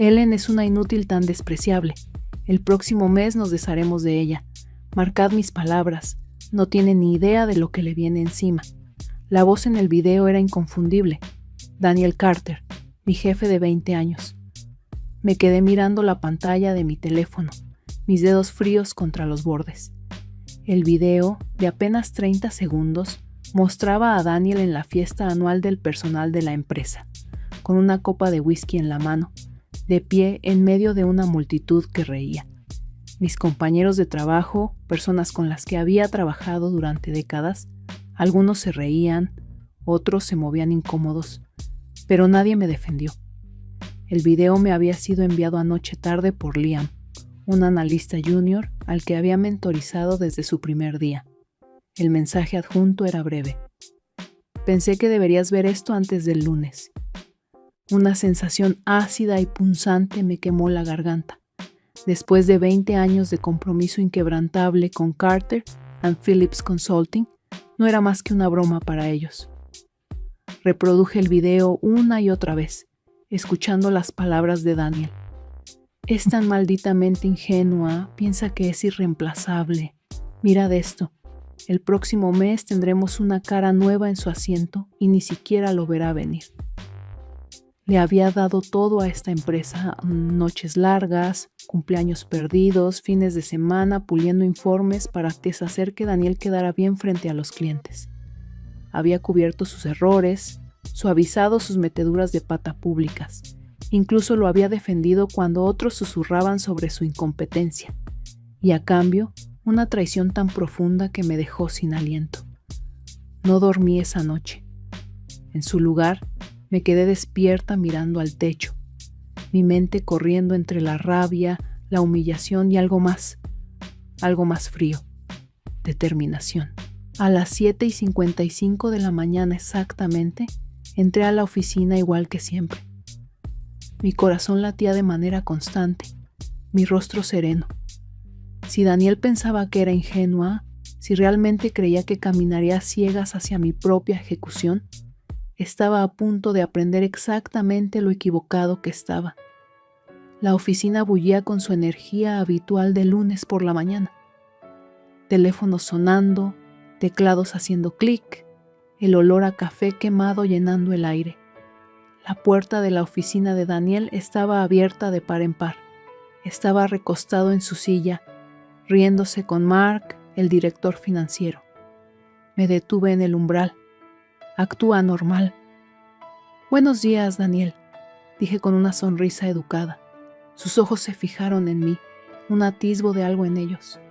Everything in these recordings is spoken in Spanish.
Ellen es una inútil tan despreciable. El próximo mes nos desharemos de ella. Marcad mis palabras. No tiene ni idea de lo que le viene encima. La voz en el video era inconfundible. Daniel Carter, mi jefe de 20 años. Me quedé mirando la pantalla de mi teléfono, mis dedos fríos contra los bordes. El video, de apenas 30 segundos, mostraba a Daniel en la fiesta anual del personal de la empresa, con una copa de whisky en la mano, de pie en medio de una multitud que reía. Mis compañeros de trabajo, personas con las que había trabajado durante décadas, algunos se reían, otros se movían incómodos, pero nadie me defendió. El video me había sido enviado anoche tarde por Liam, un analista junior al que había mentorizado desde su primer día. El mensaje adjunto era breve. Pensé que deberías ver esto antes del lunes. Una sensación ácida y punzante me quemó la garganta. Después de 20 años de compromiso inquebrantable con Carter and Phillips Consulting, no era más que una broma para ellos. Reproduje el video una y otra vez, escuchando las palabras de Daniel. Es tan malditamente ingenua, piensa que es irreemplazable. Mirad esto, el próximo mes tendremos una cara nueva en su asiento y ni siquiera lo verá venir. Le había dado todo a esta empresa, noches largas, cumpleaños perdidos, fines de semana puliendo informes para hacer que Daniel quedara bien frente a los clientes. Había cubierto sus errores, suavizado sus meteduras de pata públicas. Incluso lo había defendido cuando otros susurraban sobre su incompetencia. Y a cambio, una traición tan profunda que me dejó sin aliento. No dormí esa noche. En su lugar, me quedé despierta mirando al techo, mi mente corriendo entre la rabia, la humillación y algo más frío, determinación. A las 7:55 de la mañana exactamente, entré a la oficina igual que siempre. Mi corazón latía de manera constante, mi rostro sereno. Si Daniel pensaba que era ingenua, si realmente creía que caminaría a ciegas hacia mi propia ejecución, estaba a punto de aprender exactamente lo equivocado que estaba. La oficina bullía con su energía habitual de lunes por la mañana. Teléfonos sonando, teclados haciendo clic, el olor a café quemado llenando el aire. La puerta de la oficina de Daniel estaba abierta de par en par. Estaba recostado en su silla, riéndose con Mark, el director financiero. Me detuve en el umbral. Actúa normal. Buenos días, Daniel, dije con una sonrisa educada. Sus ojos se fijaron en mí, un atisbo de algo en ellos.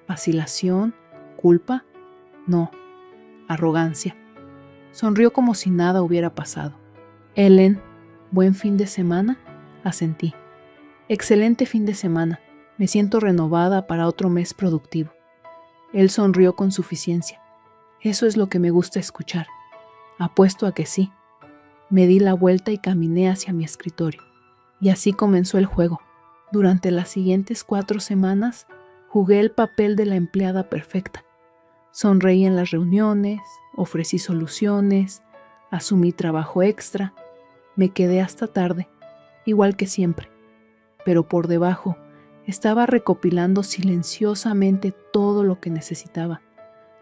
¿Vacilación? ¿Culpa? No, arrogancia. Sonrió como si nada hubiera pasado. Ellen, ¿buen fin de semana? Asentí. Excelente fin de semana. Me siento renovada para otro mes productivo. Él sonrió con suficiencia. Eso es lo que me gusta escuchar. Apuesto a que sí. Me di la vuelta y caminé hacia mi escritorio. Y así comenzó el juego. Durante las siguientes 4 semanas, jugué el papel de la empleada perfecta. Sonreí en las reuniones, ofrecí soluciones, asumí trabajo extra, me quedé hasta tarde, igual que siempre. Pero por debajo, estaba recopilando silenciosamente todo lo que necesitaba.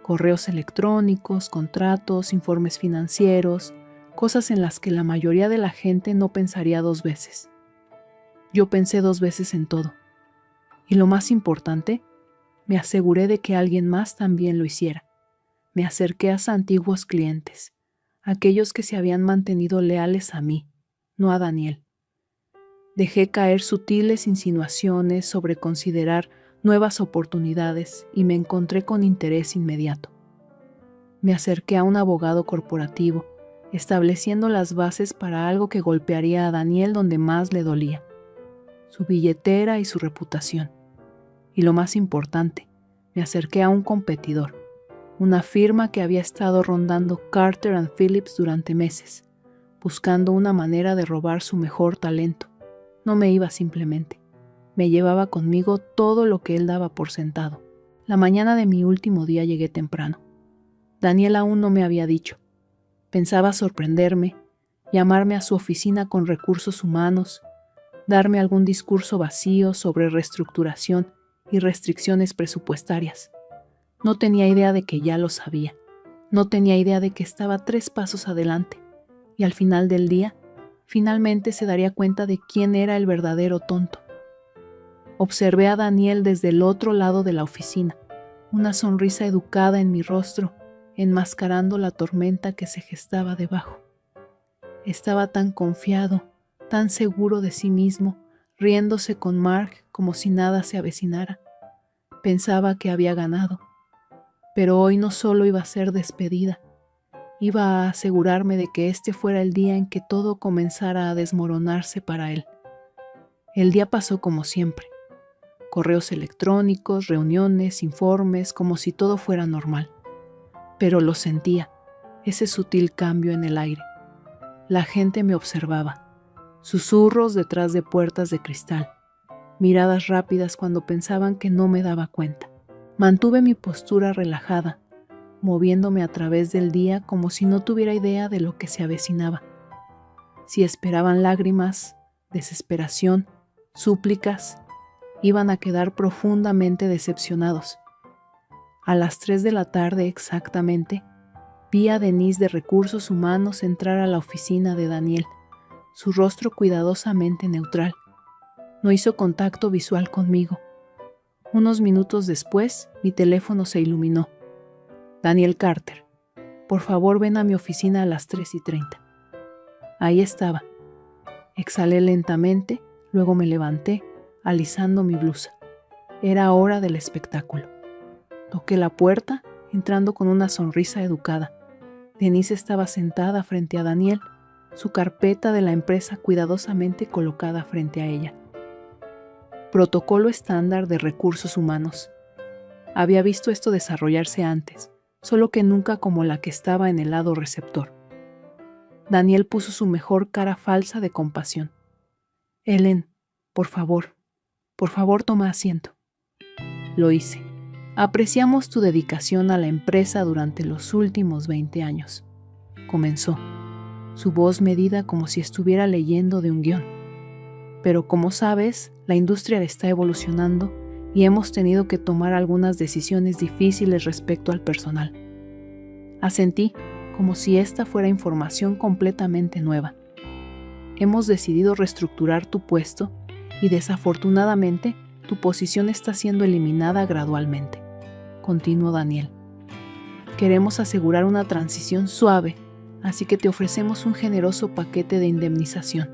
Correos electrónicos, contratos, informes financieros, cosas en las que la mayoría de la gente no pensaría 2 veces. Yo pensé 2 veces en todo. Y lo más importante, me aseguré de que alguien más también lo hiciera. Me acerqué a antiguos clientes, aquellos que se habían mantenido leales a mí, no a Daniel. Dejé caer sutiles insinuaciones sobre considerar nuevas oportunidades y me encontré con interés inmediato. Me acerqué a un abogado corporativo, estableciendo las bases para algo que golpearía a Daniel donde más le dolía, su billetera y su reputación. Y lo más importante, me acerqué a un competidor, una firma que había estado rondando Carter and Phillips durante meses, buscando una manera de robar su mejor talento. No me iba simplemente. Me llevaba conmigo todo lo que él daba por sentado. La mañana de mi último día llegué temprano. Daniel aún no me había dicho. Pensaba sorprenderme, llamarme a su oficina con recursos humanos, darme algún discurso vacío sobre reestructuración y restricciones presupuestarias. No tenía idea de que ya lo sabía. No tenía idea de que estaba 3 pasos adelante. Y al final del día, finalmente se daría cuenta de quién era el verdadero tonto. Observé a Daniel desde el otro lado de la oficina, una sonrisa educada en mi rostro, enmascarando la tormenta que se gestaba debajo. Estaba tan confiado, tan seguro de sí mismo, riéndose con Mark como si nada se avecinara. Pensaba que había ganado, pero hoy no solo iba a ser despedida, iba a asegurarme de que este fuera el día en que todo comenzara a desmoronarse para él. El día pasó como siempre. Correos electrónicos, reuniones, informes, como si todo fuera normal. Pero lo sentía, ese sutil cambio en el aire. La gente me observaba, susurros detrás de puertas de cristal, miradas rápidas cuando pensaban que no me daba cuenta. Mantuve mi postura relajada, moviéndome a través del día como si no tuviera idea de lo que se avecinaba. Si esperaban lágrimas, desesperación, súplicas, iban a quedar profundamente decepcionados. A las 3 de la tarde exactamente, vi a Denise de Recursos Humanos entrar a la oficina de Daniel, su rostro cuidadosamente neutral. No hizo contacto visual conmigo. Unos minutos después, mi teléfono se iluminó. Daniel Carter, por favor ven a mi oficina a las 3:30. Ahí estaba. Exhalé lentamente, luego me levanté, alisando mi blusa. Era hora del espectáculo. Toqué la puerta, entrando con una sonrisa educada. Denise estaba sentada frente a Daniel, su carpeta de la empresa cuidadosamente colocada frente a ella. Protocolo estándar de recursos humanos. Había visto esto desarrollarse antes, solo que nunca como la que estaba en el lado receptor. Daniel puso su mejor cara falsa de compasión. Ellen, por favor toma asiento. Lo hice. Apreciamos tu dedicación a la empresa durante los últimos 20 años. Comenzó, su voz medida como si estuviera leyendo de un guión. Pero como sabes, la industria está evolucionando y hemos tenido que tomar algunas decisiones difíciles respecto al personal. Asentí, como si esta fuera información completamente nueva. Hemos decidido reestructurar tu puesto y desafortunadamente tu posición está siendo eliminada gradualmente, continuó Daniel. Queremos asegurar una transición suave, así que te ofrecemos un generoso paquete de indemnización.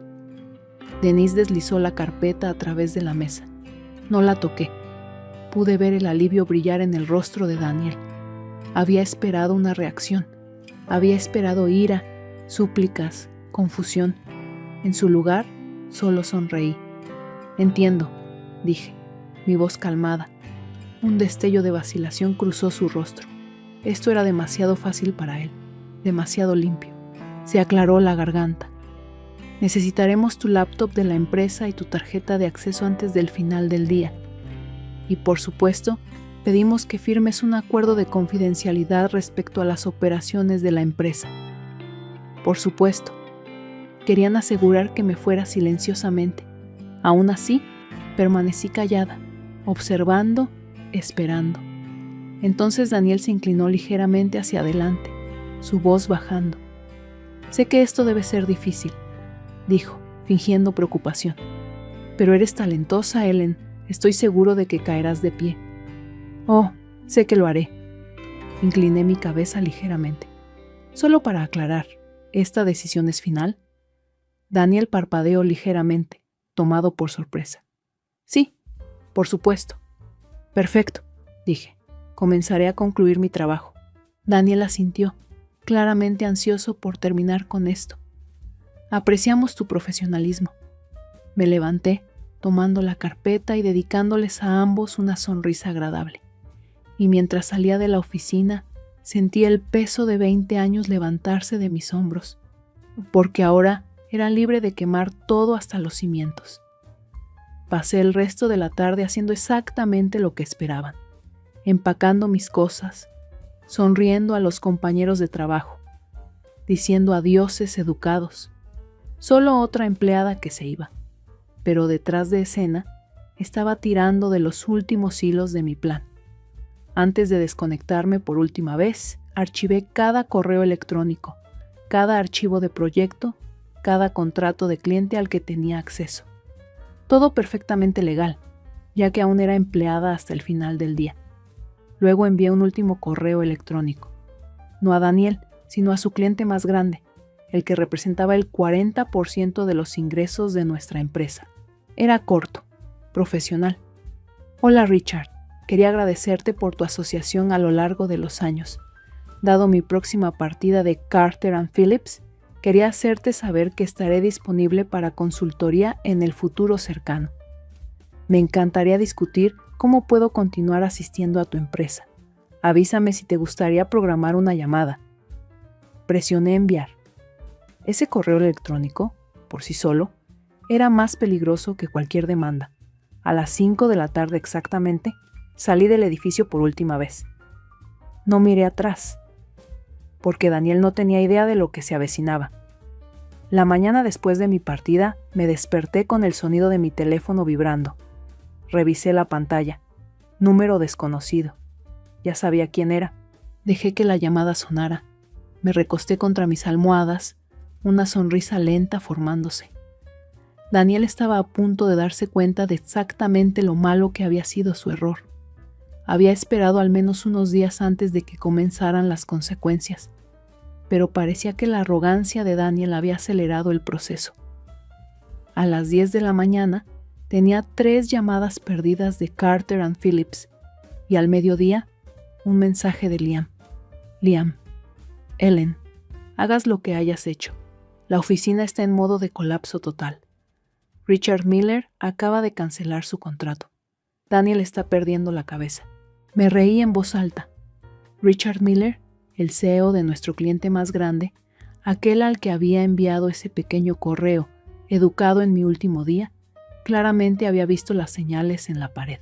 Denise deslizó la carpeta a través de la mesa. No la toqué. Pude ver el alivio brillar en el rostro de Daniel. Había esperado una reacción. Había esperado ira, súplicas, confusión. En su lugar, solo sonreí. Entiendo, dije, mi voz calmada. Un destello de vacilación cruzó su rostro. Esto era demasiado fácil para él, demasiado limpio. Se aclaró la garganta. Necesitaremos tu laptop de la empresa y tu tarjeta de acceso antes del final del día. Y por supuesto, pedimos que firmes un acuerdo de confidencialidad respecto a las operaciones de la empresa. Por supuesto, querían asegurar que me fuera silenciosamente. Aún así, permanecí callada, observando, esperando. Entonces Daniel se inclinó ligeramente hacia adelante, su voz bajando. Sé que esto debe ser difícil, dijo, fingiendo preocupación. Pero eres talentosa, Ellen. Estoy seguro de que caerás de pie. Oh, sé que lo haré. Incliné mi cabeza ligeramente. Solo para aclarar, ¿esta decisión es final? Daniel parpadeó ligeramente, tomado por sorpresa. Sí, por supuesto. Perfecto, dije. Comenzaré a concluir mi trabajo. Daniel asintió, claramente ansioso por terminar con esto. Apreciamos tu profesionalismo. Me levanté, tomando la carpeta y dedicándoles a ambos una sonrisa agradable. Y mientras salía de la oficina, sentí el peso de 20 años levantarse de mis hombros, porque ahora era libre de quemar todo hasta los cimientos. Pasé el resto de la tarde haciendo exactamente lo que esperaban, empacando mis cosas, sonriendo a los compañeros de trabajo, diciendo adioses educados. Solo otra empleada que se iba. pero detrás de escena estaba tirando de los últimos hilos de mi plan. Antes de desconectarme por última vez, archivé cada correo electrónico, cada archivo de proyecto, cada contrato de cliente al que tenía acceso. Todo perfectamente legal, ya que aún era empleada hasta el final del día. Luego envié un último correo electrónico, no a Daniel, sino a su cliente más grande, el que representaba el 40% de los ingresos de nuestra empresa. Era corto, profesional. Hola Richard, quería agradecerte por tu asociación a lo largo de los años. Dado mi próxima partida de Carter & Phillips, quería hacerte saber que estaré disponible para consultoría en el futuro cercano. Me encantaría discutir cómo puedo continuar asistiendo a tu empresa. Avísame si te gustaría programar una llamada. Presioné enviar. Ese correo electrónico, por sí solo, era más peligroso que cualquier demanda. A las 5 de la tarde exactamente, salí del edificio por última vez. No miré atrás, porque Daniel no tenía idea de lo que se avecinaba. La mañana después de mi partida, me desperté con el sonido de mi teléfono vibrando. Revisé la pantalla. Número desconocido. Ya sabía quién era. Dejé que la llamada sonara. Me recosté contra mis almohadas, una sonrisa lenta formándose. Daniel estaba a punto de darse cuenta de exactamente lo malo que había sido su error. Había esperado al menos unos días antes de que comenzaran las consecuencias, pero parecía que la arrogancia de Daniel había acelerado el proceso. A las 10 de la mañana tenía 3 llamadas perdidas de Carter & Phillips y al mediodía un mensaje de Liam. Liam, Ellen, hagas lo que hayas hecho. La oficina está en modo de colapso total. Richard Miller acaba de cancelar su contrato. Daniel está perdiendo la cabeza. Me reí en voz alta. Richard Miller, el CEO de nuestro cliente más grande, aquel al que había enviado ese pequeño correo, educado en mi último día, claramente había visto las señales en la pared.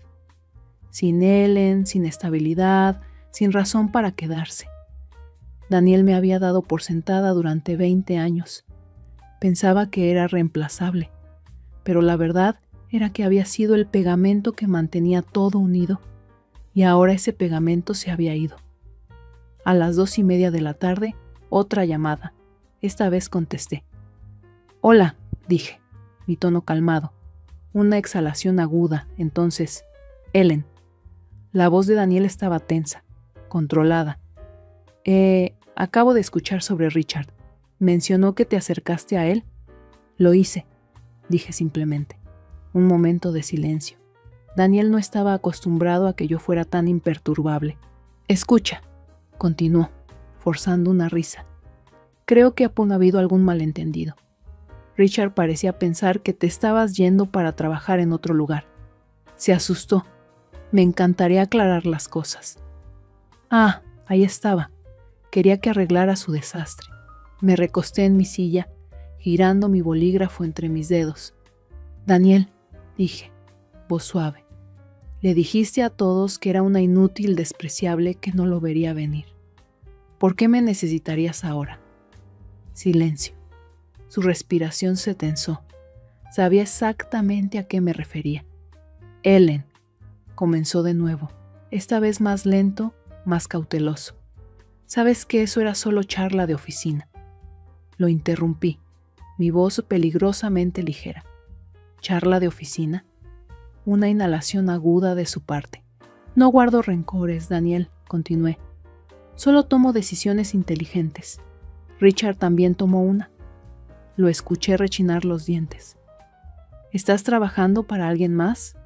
Sin Ellen, sin estabilidad, sin razón para quedarse. Daniel me había dado por sentada durante 20 años. Pensaba que era reemplazable, pero la verdad era que había sido el pegamento que mantenía todo unido, y ahora ese pegamento se había ido. A las 2:30 de la tarde, otra llamada. Esta vez contesté. «Hola», dije, mi tono calmado. Una exhalación aguda, entonces, «Ellen». La voz de Daniel estaba tensa, controlada. Acabo de escuchar sobre Richard. ¿Mencionó que te acercaste a él?» «Lo hice», dije simplemente. Un momento de silencio. Daniel no estaba acostumbrado a que yo fuera tan imperturbable. «Escucha», continuó, forzando una risa. «Creo que ha habido algún malentendido. Richard parecía pensar que te estabas yendo para trabajar en otro lugar. Se asustó. Me encantaría aclarar las cosas». «Ah, ahí estaba. Quería que arreglara su desastre». Me recosté en mi silla, girando mi bolígrafo entre mis dedos. «Daniel», dije, voz suave, «le dijiste a todos que era una inútil despreciable que no lo vería venir. ¿Por qué me necesitarías ahora?» Silencio. Su respiración se tensó. Sabía exactamente a qué me refería. «Ellen», comenzó de nuevo, esta vez más lento, más cauteloso. «Sabes que eso era solo charla de oficina». Lo interrumpí, mi voz peligrosamente ligera. ¿Charla de oficina? Una inhalación aguda de su parte. «No guardo rencores, Daniel», continué. «Solo tomo decisiones inteligentes. Richard también tomó una». Lo escuché rechinar los dientes. «¿Estás trabajando para alguien más?»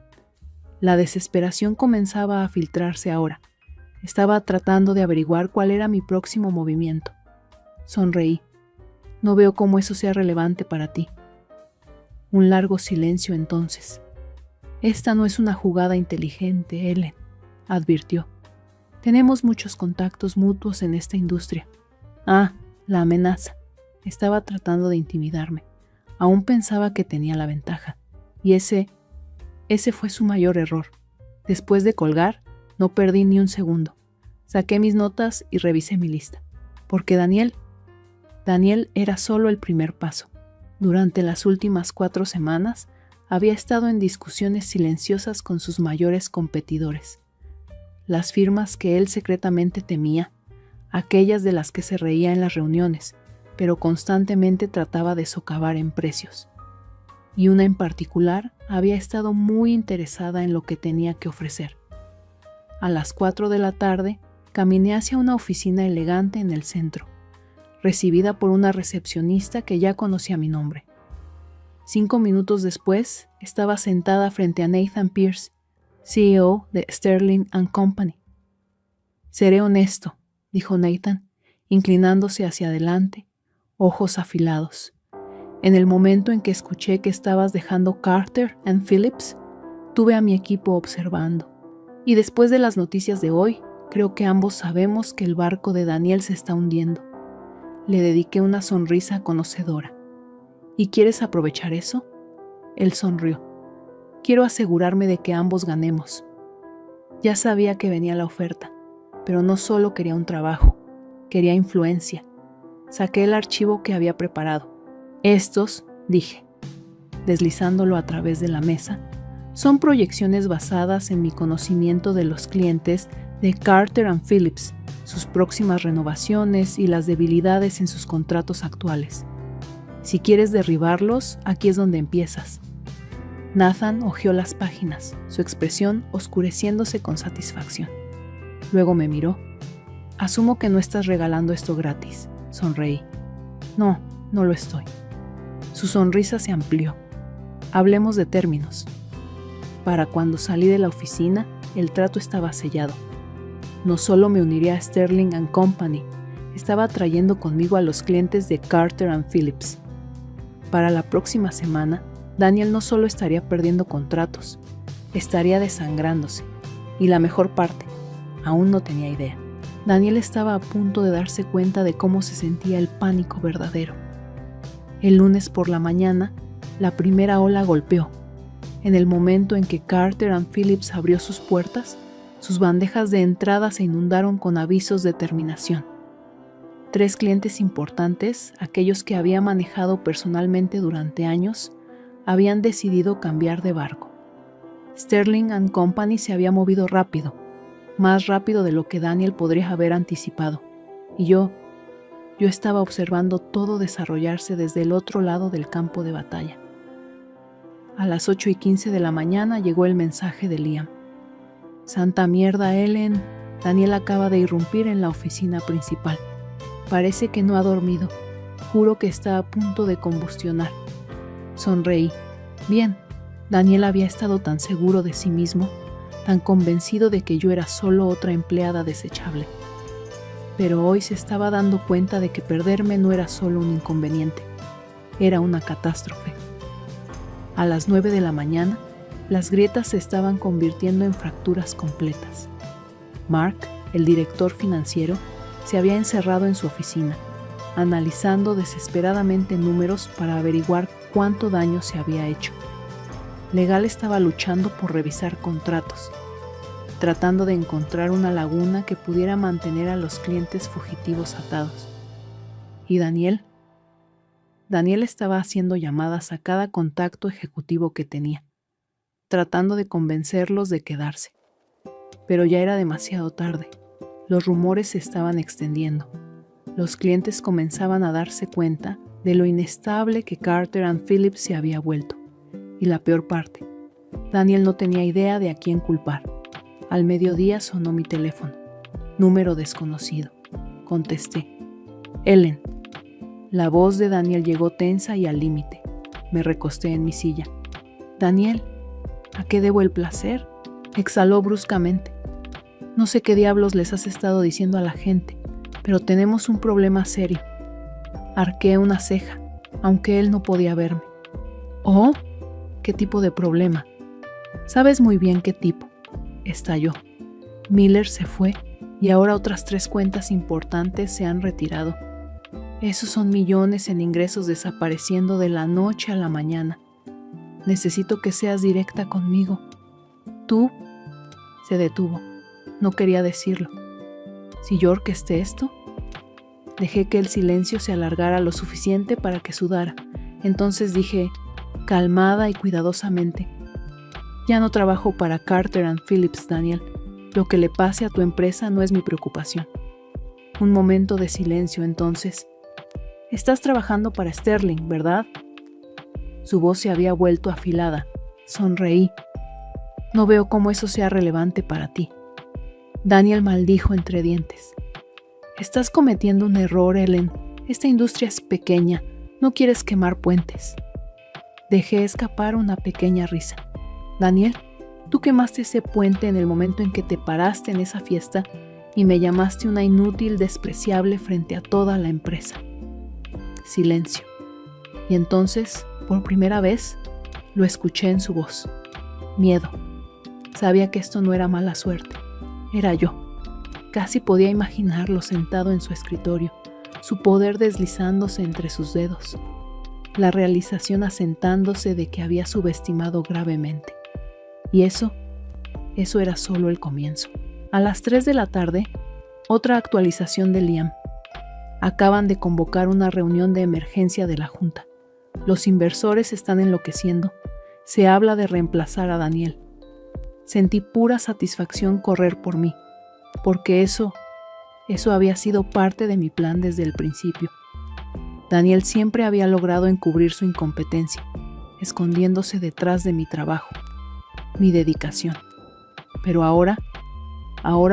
La desesperación comenzaba a filtrarse ahora. Estaba tratando de averiguar cuál era mi próximo movimiento. Sonreí. «No veo cómo eso sea relevante para ti». Un largo silencio entonces. «Esta no es una jugada inteligente, Ellen», advirtió. «Tenemos muchos contactos mutuos en esta industria». «Ah, la amenaza». Estaba tratando de intimidarme. Aún pensaba que tenía la ventaja. Y ese fue su mayor error. Después de colgar, no perdí ni un segundo. Saqué mis notas y revisé mi lista. Porque Daniel era solo el primer paso. Durante las últimas 4 semanas había estado en discusiones silenciosas con sus mayores competidores. Las firmas que él secretamente temía, aquellas de las que se reía en las reuniones, pero constantemente trataba de socavar en precios. Y una en particular había estado muy interesada en lo que tenía que ofrecer. A las 4 de la tarde, caminé hacia una oficina elegante en el centro, recibida por una recepcionista que ya conocía mi nombre. 5 minutos después, estaba sentada frente a Nathan Pierce, CEO de Sterling & Company. «Seré honesto», dijo Nathan, inclinándose hacia adelante, ojos afilados. «En el momento en que escuché que estabas dejando Carter & Phillips, tuve a mi equipo observando. Y después de las noticias de hoy, creo que ambos sabemos que el barco de Daniel se está hundiendo». Le dediqué una sonrisa conocedora. «¿Y quieres aprovechar eso?». Él sonrió. «Quiero asegurarme de que ambos ganemos». Ya sabía que venía la oferta, pero no solo quería un trabajo, quería influencia. Saqué el archivo que había preparado. «Estos», dije, deslizándolo a través de la mesa, «son proyecciones basadas en mi conocimiento de los clientes de Carter & Phillips, sus próximas renovaciones y las debilidades en sus contratos actuales. Si quieres derribarlos, aquí es donde empiezas». Nathan hojeó las páginas, su expresión oscureciéndose con satisfacción. Luego me miró. «Asumo que no estás regalando esto gratis», sonreí. «No, no lo estoy». Su sonrisa se amplió. «Hablemos de términos». Para cuando salí de la oficina, el trato estaba sellado. No solo me uniría a Sterling & Company, estaba trayendo conmigo a los clientes de Carter & Phillips. Para la próxima semana, Daniel no solo estaría perdiendo contratos, estaría desangrándose. Y la mejor parte, aún no tenía idea. Daniel estaba a punto de darse cuenta de cómo se sentía el pánico verdadero. El lunes por la mañana, la primera ola golpeó. En el momento en que Carter & Phillips abrió sus puertas, sus bandejas de entrada se inundaron con avisos de terminación. 3 clientes importantes, aquellos que había manejado personalmente durante años, habían decidido cambiar de barco. Sterling & Company se había movido rápido, más rápido de lo que Daniel podría haber anticipado, y yo estaba observando todo desarrollarse desde el otro lado del campo de batalla. A las 8:15 de la mañana llegó el mensaje de Liam. «Santa mierda, Ellen. Daniel acaba de irrumpir en la oficina principal. Parece que no ha dormido. Juro que está a punto de combustionar». Sonreí. Bien, Daniel había estado tan seguro de sí mismo, tan convencido de que yo era solo otra empleada desechable. Pero hoy se estaba dando cuenta de que perderme no era solo un inconveniente, era una catástrofe. A las 9 de la mañana, las grietas se estaban convirtiendo en fracturas completas. Mark, el director financiero, se había encerrado en su oficina, analizando desesperadamente números para averiguar cuánto daño se había hecho. Legal estaba luchando por revisar contratos, tratando de encontrar una laguna que pudiera mantener a los clientes fugitivos atados. ¿Y Daniel? Daniel estaba haciendo llamadas a cada contacto ejecutivo que tenía, tratando de convencerlos de quedarse. Pero ya era demasiado tarde. Los rumores se estaban extendiendo. Los clientes comenzaban a darse cuenta de lo inestable que Carter & Phillips se había vuelto. Y la peor parte, Daniel no tenía idea de a quién culpar. Al mediodía sonó mi teléfono. Número desconocido. Contesté. «Ellen». La voz de Daniel llegó tensa y al límite. Me recosté en mi silla. «Daniel, ¿a qué debo el placer?», exhaló bruscamente. «No sé qué diablos les has estado diciendo a la gente, pero tenemos un problema serio». Arqué una ceja, aunque él no podía verme. «¿Oh? ¿Qué tipo de problema?». «Sabes muy bien qué tipo», estalló. «Miller se fue y ahora otras 3 cuentas importantes se han retirado. Esos son millones en ingresos desapareciendo de la noche a la mañana. Necesito que seas directa conmigo. Tú». Se detuvo. No quería decirlo. «¿Si yo orquesté esto?». Dejé que el silencio se alargara lo suficiente para que sudara. Entonces dije, calmada y cuidadosamente. Ya no trabajo para Carter & Phillips, Daniel. Lo que le pase a tu empresa no es mi preocupación. Un momento de silencio entonces. Estás trabajando para Sterling, ¿verdad? Su voz se había vuelto afilada. Sonreí. No veo cómo eso sea relevante para ti. Daniel maldijo entre dientes. Estás cometiendo un error, Ellen. Esta industria es pequeña. No quieres quemar puentes. Dejé escapar una pequeña risa. Daniel, tú quemaste ese puente en el momento en que te paraste en esa fiesta y me llamaste una inútil despreciable frente a toda la empresa. Silencio. Y entonces, por primera vez, lo escuché en su voz. Miedo. Sabía que esto no era mala suerte. Era yo. Casi podía imaginarlo sentado en su escritorio, su poder deslizándose entre sus dedos. La realización asentándose de que había subestimado gravemente. Y eso era solo el comienzo. A las 3 de la tarde, otra actualización de Liam. Acaban de convocar una reunión de emergencia de la Junta. Los inversores están enloqueciendo. Se habla de reemplazar a Daniel. Sentí pura satisfacción correr por mí, porque eso había sido parte de mi plan desde el principio. Daniel siempre había logrado encubrir su incompetencia, escondiéndose detrás de mi trabajo, mi dedicación. Pero ahora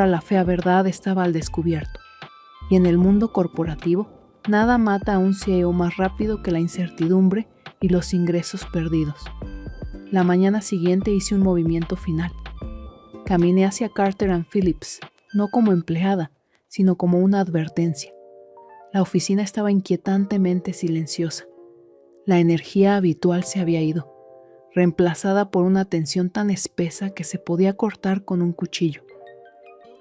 la fea verdad estaba al descubierto. Y en el mundo corporativo, nada mata a un CEO más rápido que la incertidumbre y los ingresos perdidos. La mañana siguiente hice un movimiento final. Caminé hacia Carter & Phillips, no como empleada, sino como una advertencia. La oficina estaba inquietantemente silenciosa. La energía habitual se había ido, reemplazada por una tensión tan espesa que se podía cortar con un cuchillo.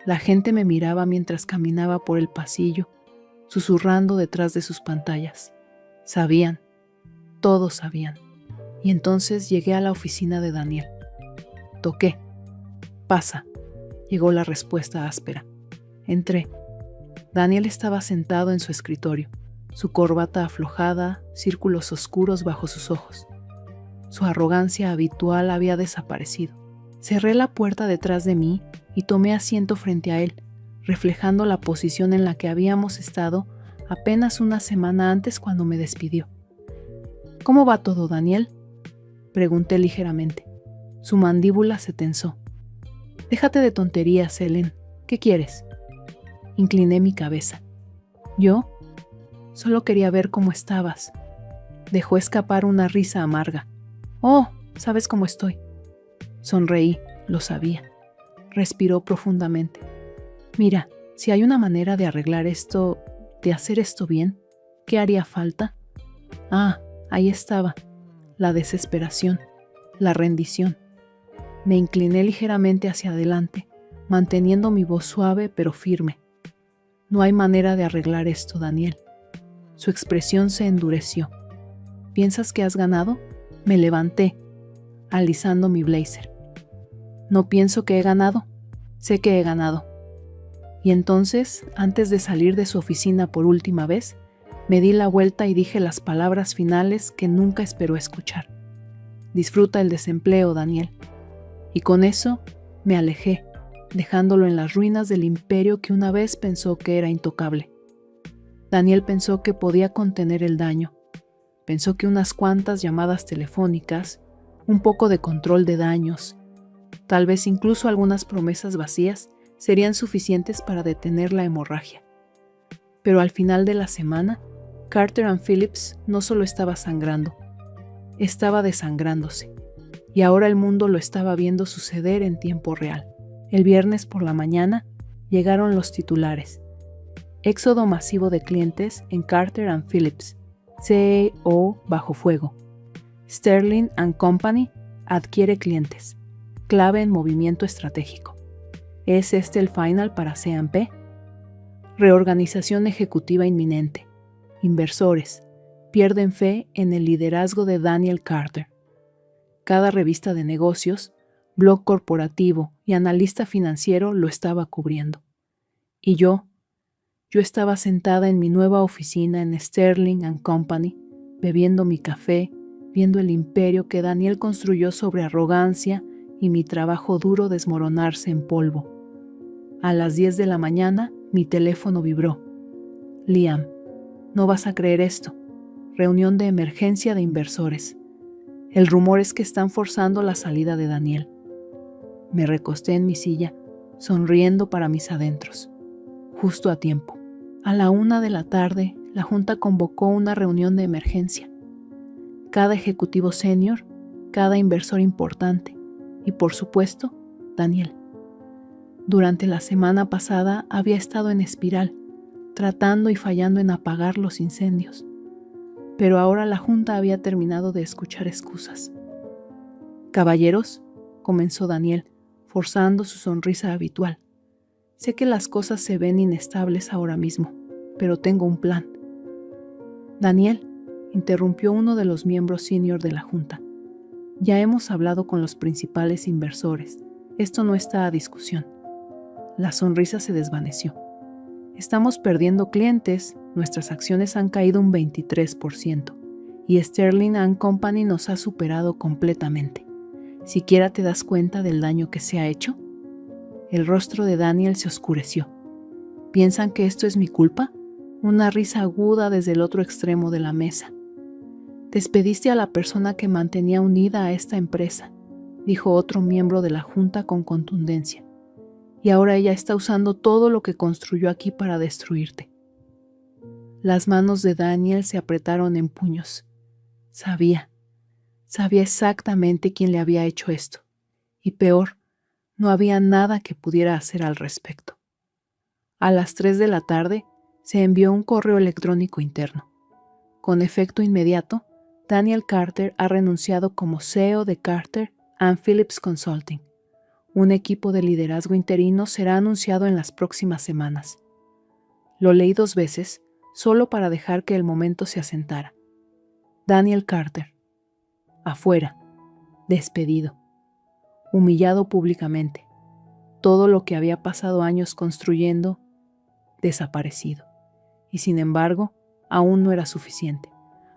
La gente me miraba mientras caminaba por el pasillo, susurrando detrás de sus pantallas. Sabían, todos sabían. Y entonces llegué a la oficina de Daniel. Toqué. «Pasa», llegó la respuesta áspera. Entré. Daniel estaba sentado en su escritorio, su corbata aflojada, círculos oscuros bajo sus ojos. Su arrogancia habitual había desaparecido. Cerré la puerta detrás de mí y tomé asiento frente a él, reflejando la posición en la que habíamos estado apenas una semana antes cuando me despidió. «¿Cómo va todo, Daniel?», pregunté ligeramente. Su mandíbula se tensó. «Déjate de tonterías, Ellen. ¿Qué quieres?». Incliné mi cabeza. «¿Yo? Solo quería ver cómo estabas». Dejó escapar una risa amarga. «Oh, ¿sabes cómo estoy?». Sonreí, lo sabía. Respiró profundamente. «Mira, si hay una manera de arreglar esto, de hacer esto bien, ¿qué haría falta?». Ah, ahí estaba. La desesperación, la rendición. Me incliné ligeramente hacia adelante, manteniendo mi voz suave pero firme. «No hay manera de arreglar esto, Daniel». Su expresión se endureció. «¿Piensas que has ganado?». Me levanté, alisando mi blazer. «No pienso que he ganado. Sé que he ganado». Y entonces, antes de salir de su oficina por última vez, me di la vuelta y dije las palabras finales que nunca esperó escuchar. «Disfruta el desempleo, Daniel». Y con eso me alejé, dejándolo en las ruinas del imperio que una vez pensó que era intocable. Daniel pensó que podía contener el daño. Pensó que unas cuantas llamadas telefónicas, un poco de control de daños, tal vez incluso algunas promesas vacías, serían suficientes para detener la hemorragia. Pero al final de la semana, Carter & Phillips no solo estaba sangrando, estaba desangrándose. Y ahora el mundo lo estaba viendo suceder en tiempo real. El viernes por la mañana llegaron los titulares. Éxodo masivo de clientes en Carter & Phillips. CEO bajo fuego. Sterling & Company adquiere clientes. Clave en movimiento estratégico. ¿Es este el final para C&P? Reorganización ejecutiva inminente. Inversores pierden fe en el liderazgo de Daniel Carter. Cada revista de negocios, blog corporativo y analista financiero lo estaba cubriendo. Y yo estaba sentada en mi nueva oficina en Sterling & Company, bebiendo mi café, viendo el imperio que Daniel construyó sobre arrogancia y mi trabajo duro desmoronarse en polvo. A las 10 de la mañana, mi teléfono vibró. Liam, no vas a creer esto. Reunión de emergencia de inversores. El rumor es que están forzando la salida de Daniel. Me recosté en mi silla, sonriendo para mis adentros. Justo a tiempo. A la 1 de la tarde, la Junta convocó una reunión de emergencia. Cada ejecutivo senior, cada inversor importante y, por supuesto, Daniel. Durante la semana pasada había estado en espiral, tratando y fallando en apagar los incendios. Pero ahora la Junta había terminado de escuchar excusas. «Caballeros», comenzó Daniel, forzando su sonrisa habitual. «Sé que las cosas se ven inestables ahora mismo, pero tengo un plan». «Daniel», interrumpió uno de los miembros senior de la Junta. «Ya hemos hablado con los principales inversores. Esto no está a discusión». La sonrisa se desvaneció. «Estamos perdiendo clientes, nuestras acciones han caído un 23% y Sterling & Company nos ha superado completamente. ¿Siquiera te das cuenta del daño que se ha hecho?» El rostro de Daniel se oscureció. «¿Piensan que esto es mi culpa?». Una risa aguda desde el otro extremo de la mesa. «Despediste a la persona que mantenía unida a esta empresa», dijo otro miembro de la Junta con contundencia. «Y ahora ella está usando todo lo que construyó aquí para destruirte». Las manos de Daniel se apretaron en puños. Sabía exactamente quién le había hecho esto. Y peor, no había nada que pudiera hacer al respecto. A las 3 de la tarde se envió un correo electrónico interno. Con efecto inmediato, Daniel Carter ha renunciado como CEO de Carter & Phillips Consulting. Un equipo de liderazgo interino será anunciado en las próximas semanas. Lo leí 2 veces, solo para dejar que el momento se asentara. Daniel Carter. Afuera. Despedido. Humillado públicamente. Todo lo que había pasado años construyendo, desaparecido. Y sin embargo, aún no era suficiente.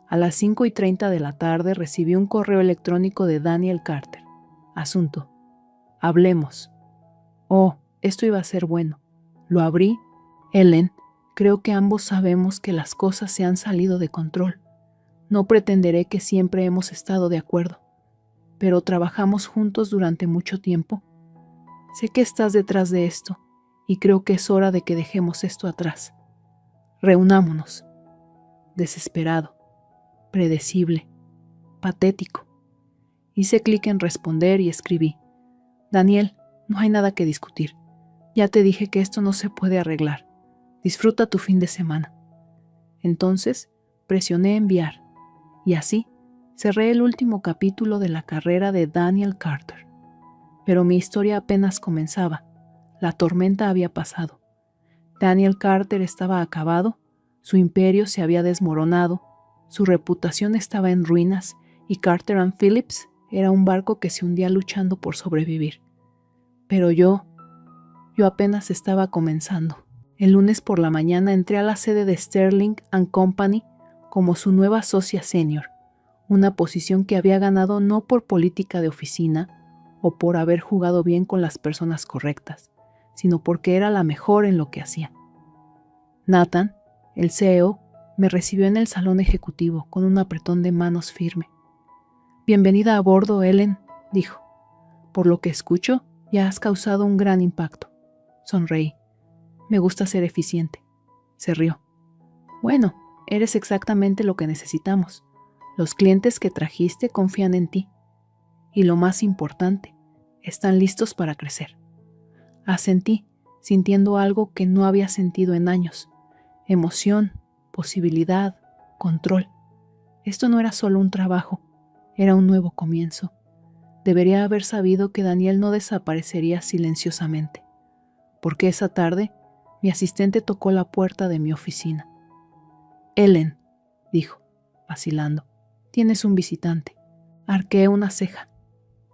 A las 5:30 de la tarde recibí un correo electrónico de Daniel Carter. Asunto: hablemos. Oh, esto iba a ser bueno. Lo abrí. Ellen, creo que ambos sabemos que las cosas se han salido de control. No pretenderé que siempre hemos estado de acuerdo, pero trabajamos juntos durante mucho tiempo. Sé que estás detrás de esto y creo que es hora de que dejemos esto atrás. Reunámonos. Desesperado, predecible, patético. Hice clic en responder y escribí: Daniel, no hay nada que discutir. Ya te dije que esto no se puede arreglar. Disfruta tu fin de semana. Entonces, presioné enviar, y así cerré el último capítulo de la carrera de Daniel Carter. Pero mi historia apenas comenzaba. La tormenta había pasado. Daniel Carter estaba acabado, su imperio se había desmoronado, su reputación estaba en ruinas y Carter & Phillips era un barco que se hundía luchando por sobrevivir. Pero yo apenas estaba comenzando. El lunes por la mañana entré a la sede de Sterling & Company como su nueva socia senior, una posición que había ganado no por política de oficina o por haber jugado bien con las personas correctas, sino porque era la mejor en lo que hacía. Nathan, el CEO, me recibió en el salón ejecutivo con un apretón de manos firme. «Bienvenida a bordo, Ellen», dijo. «Por lo que escucho, ya has causado un gran impacto». Sonreí. «Me gusta ser eficiente». Se rió. «Bueno, eres exactamente lo que necesitamos. Los clientes que trajiste confían en ti. Y lo más importante, están listos para crecer». Asentí, sintiendo algo que no había sentido en años. Emoción, posibilidad, control. Esto no era solo un trabajo, era un nuevo comienzo. Debería haber sabido que Daniel no desaparecería silenciosamente, porque esa tarde mi asistente tocó la puerta de mi oficina. «Ellen», dijo, vacilando, «tienes un visitante». Arqueé una ceja.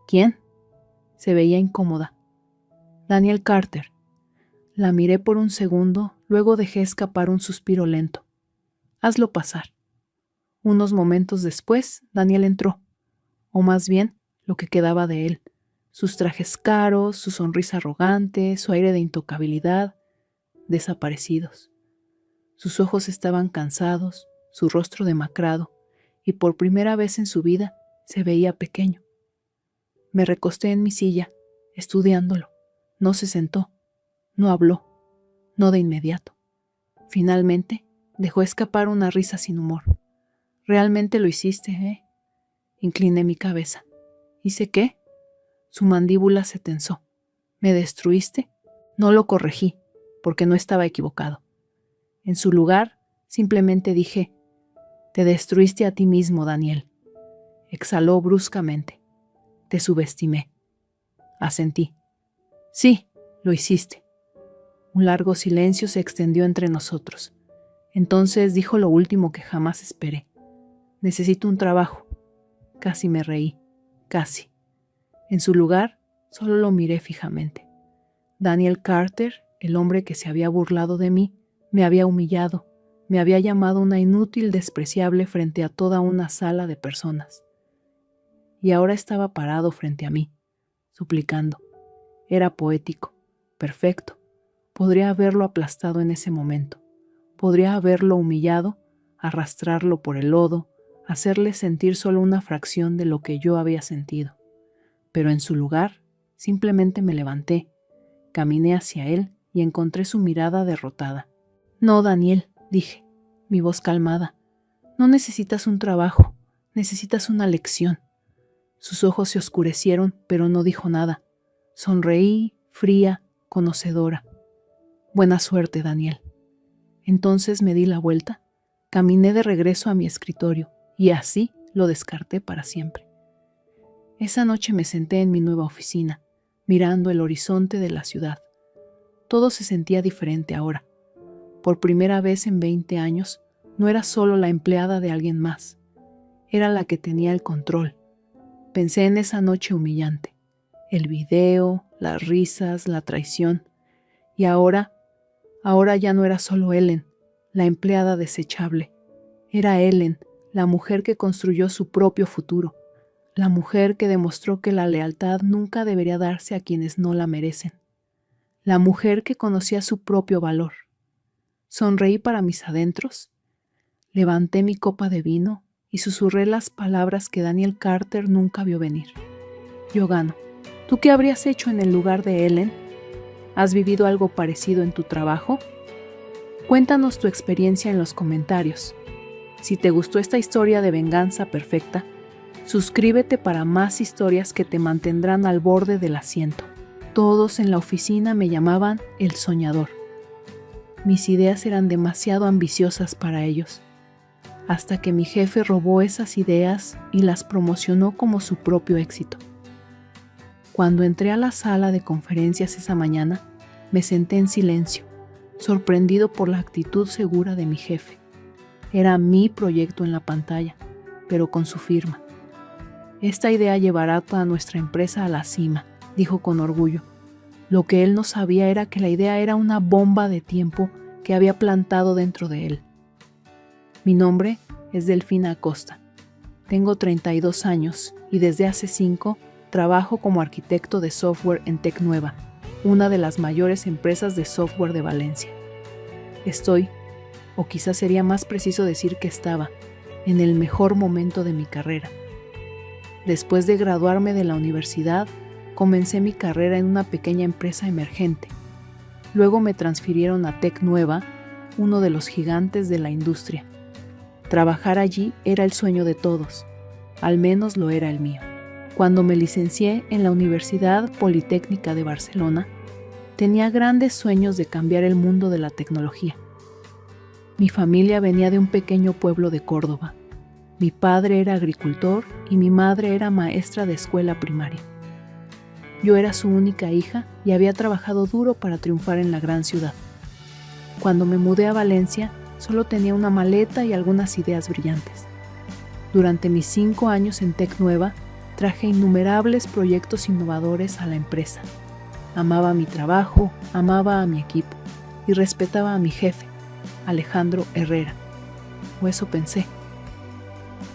«¿Quién?». Se veía incómoda. «Daniel Carter». La miré por un segundo, luego dejé escapar un suspiro lento. «Hazlo pasar». Unos momentos después, Daniel entró, o más bien, lo que quedaba de él. Sus trajes caros, su sonrisa arrogante, su aire de intocabilidad, desaparecidos. Sus ojos estaban cansados, su rostro demacrado, y por primera vez en su vida se veía pequeño. Me recosté en mi silla, estudiándolo. No se sentó, no habló, no de inmediato. Finalmente, dejó escapar una risa sin humor. «Realmente lo hiciste, ¿eh?» Incliné mi cabeza. ¿Hice qué? Su mandíbula se tensó. ¿Me destruiste? No lo corregí, porque no estaba equivocado. En su lugar, simplemente dije, «Te destruiste a ti mismo, Daniel». Exhaló bruscamente. «Te subestimé». Asentí. «Sí, lo hiciste». Un largo silencio se extendió entre nosotros. Entonces dijo lo último que jamás esperé. «Necesito un trabajo». Casi me reí. Casi. En su lugar, solo lo miré fijamente. Daniel Carter, el hombre que se había burlado de mí, me había humillado, me había llamado una inútil despreciable frente a toda una sala de personas. Y ahora estaba parado frente a mí, suplicando. Era poético, perfecto. Podría haberlo aplastado en ese momento. Podría haberlo humillado, arrastrarlo por el lodo, hacerle sentir solo una fracción de lo que yo había sentido. Pero en su lugar, simplemente me levanté, caminé hacia él y encontré su mirada derrotada. «No, Daniel», dije, mi voz calmada. «No necesitas un trabajo, necesitas una lección». Sus ojos se oscurecieron, pero no dijo nada. Sonreí, fría, conocedora. «Buena suerte, Daniel». Entonces me di la vuelta, caminé de regreso a mi escritorio y así lo descarté para siempre. Esa noche me senté en mi nueva oficina, mirando el horizonte de la ciudad. Todo se sentía diferente ahora. Por primera vez en 20 años, no era solo la empleada de alguien más. Era la que tenía el control. Pensé en esa noche humillante. El video, las risas, la traición. Y ahora ya no era solo Ellen, la empleada desechable. Era Ellen, la mujer que construyó su propio futuro. La mujer que demostró que la lealtad nunca debería darse a quienes no la merecen. La mujer que conocía su propio valor. Sonreí para mis adentros, levanté mi copa de vino y susurré las palabras que Daniel Carter nunca vio venir. «Yo gano. ¿Tú qué habrías hecho en el lugar de Ellen? ¿Has vivido algo parecido en tu trabajo? Cuéntanos tu experiencia en los comentarios. Si te gustó esta historia de venganza perfecta, suscríbete para más historias que te mantendrán al borde del asiento». Todos en la oficina me llamaban el soñador. Mis ideas eran demasiado ambiciosas para ellos, hasta que mi jefe robó esas ideas y las promocionó como su propio éxito. Cuando entré a la sala de conferencias esa mañana, me senté en silencio, sorprendido por la actitud segura de mi jefe. Era mi proyecto en la pantalla, pero con su firma. «Esta idea llevará a toda nuestra empresa a la cima», dijo con orgullo. Lo que él no sabía era que la idea era una bomba de tiempo que había plantado dentro de él. Mi nombre es Delfina Acosta. Tengo 32 años y desde hace 5 trabajo como arquitecto de software en Tecnueva, una de las mayores empresas de software de Valencia. Estoy, o quizás sería más preciso decir que estaba, en el mejor momento de mi carrera. Después de graduarme de la universidad, comencé mi carrera en una pequeña empresa emergente. Luego me transfirieron a Tecnueva, uno de los gigantes de la industria. Trabajar allí era el sueño de todos, al menos lo era el mío. Cuando me licencié en la Universidad Politécnica de Barcelona, tenía grandes sueños de cambiar el mundo de la tecnología. Mi familia venía de un pequeño pueblo de Córdoba. Mi padre era agricultor y mi madre era maestra de escuela primaria. Yo era su única hija y había trabajado duro para triunfar en la gran ciudad. Cuando me mudé a Valencia, solo tenía una maleta y algunas ideas brillantes. Durante mis 5 años en Tecnueva, traje innumerables proyectos innovadores a la empresa. Amaba mi trabajo, amaba a mi equipo y respetaba a mi jefe, Alejandro Herrera. O eso pensé.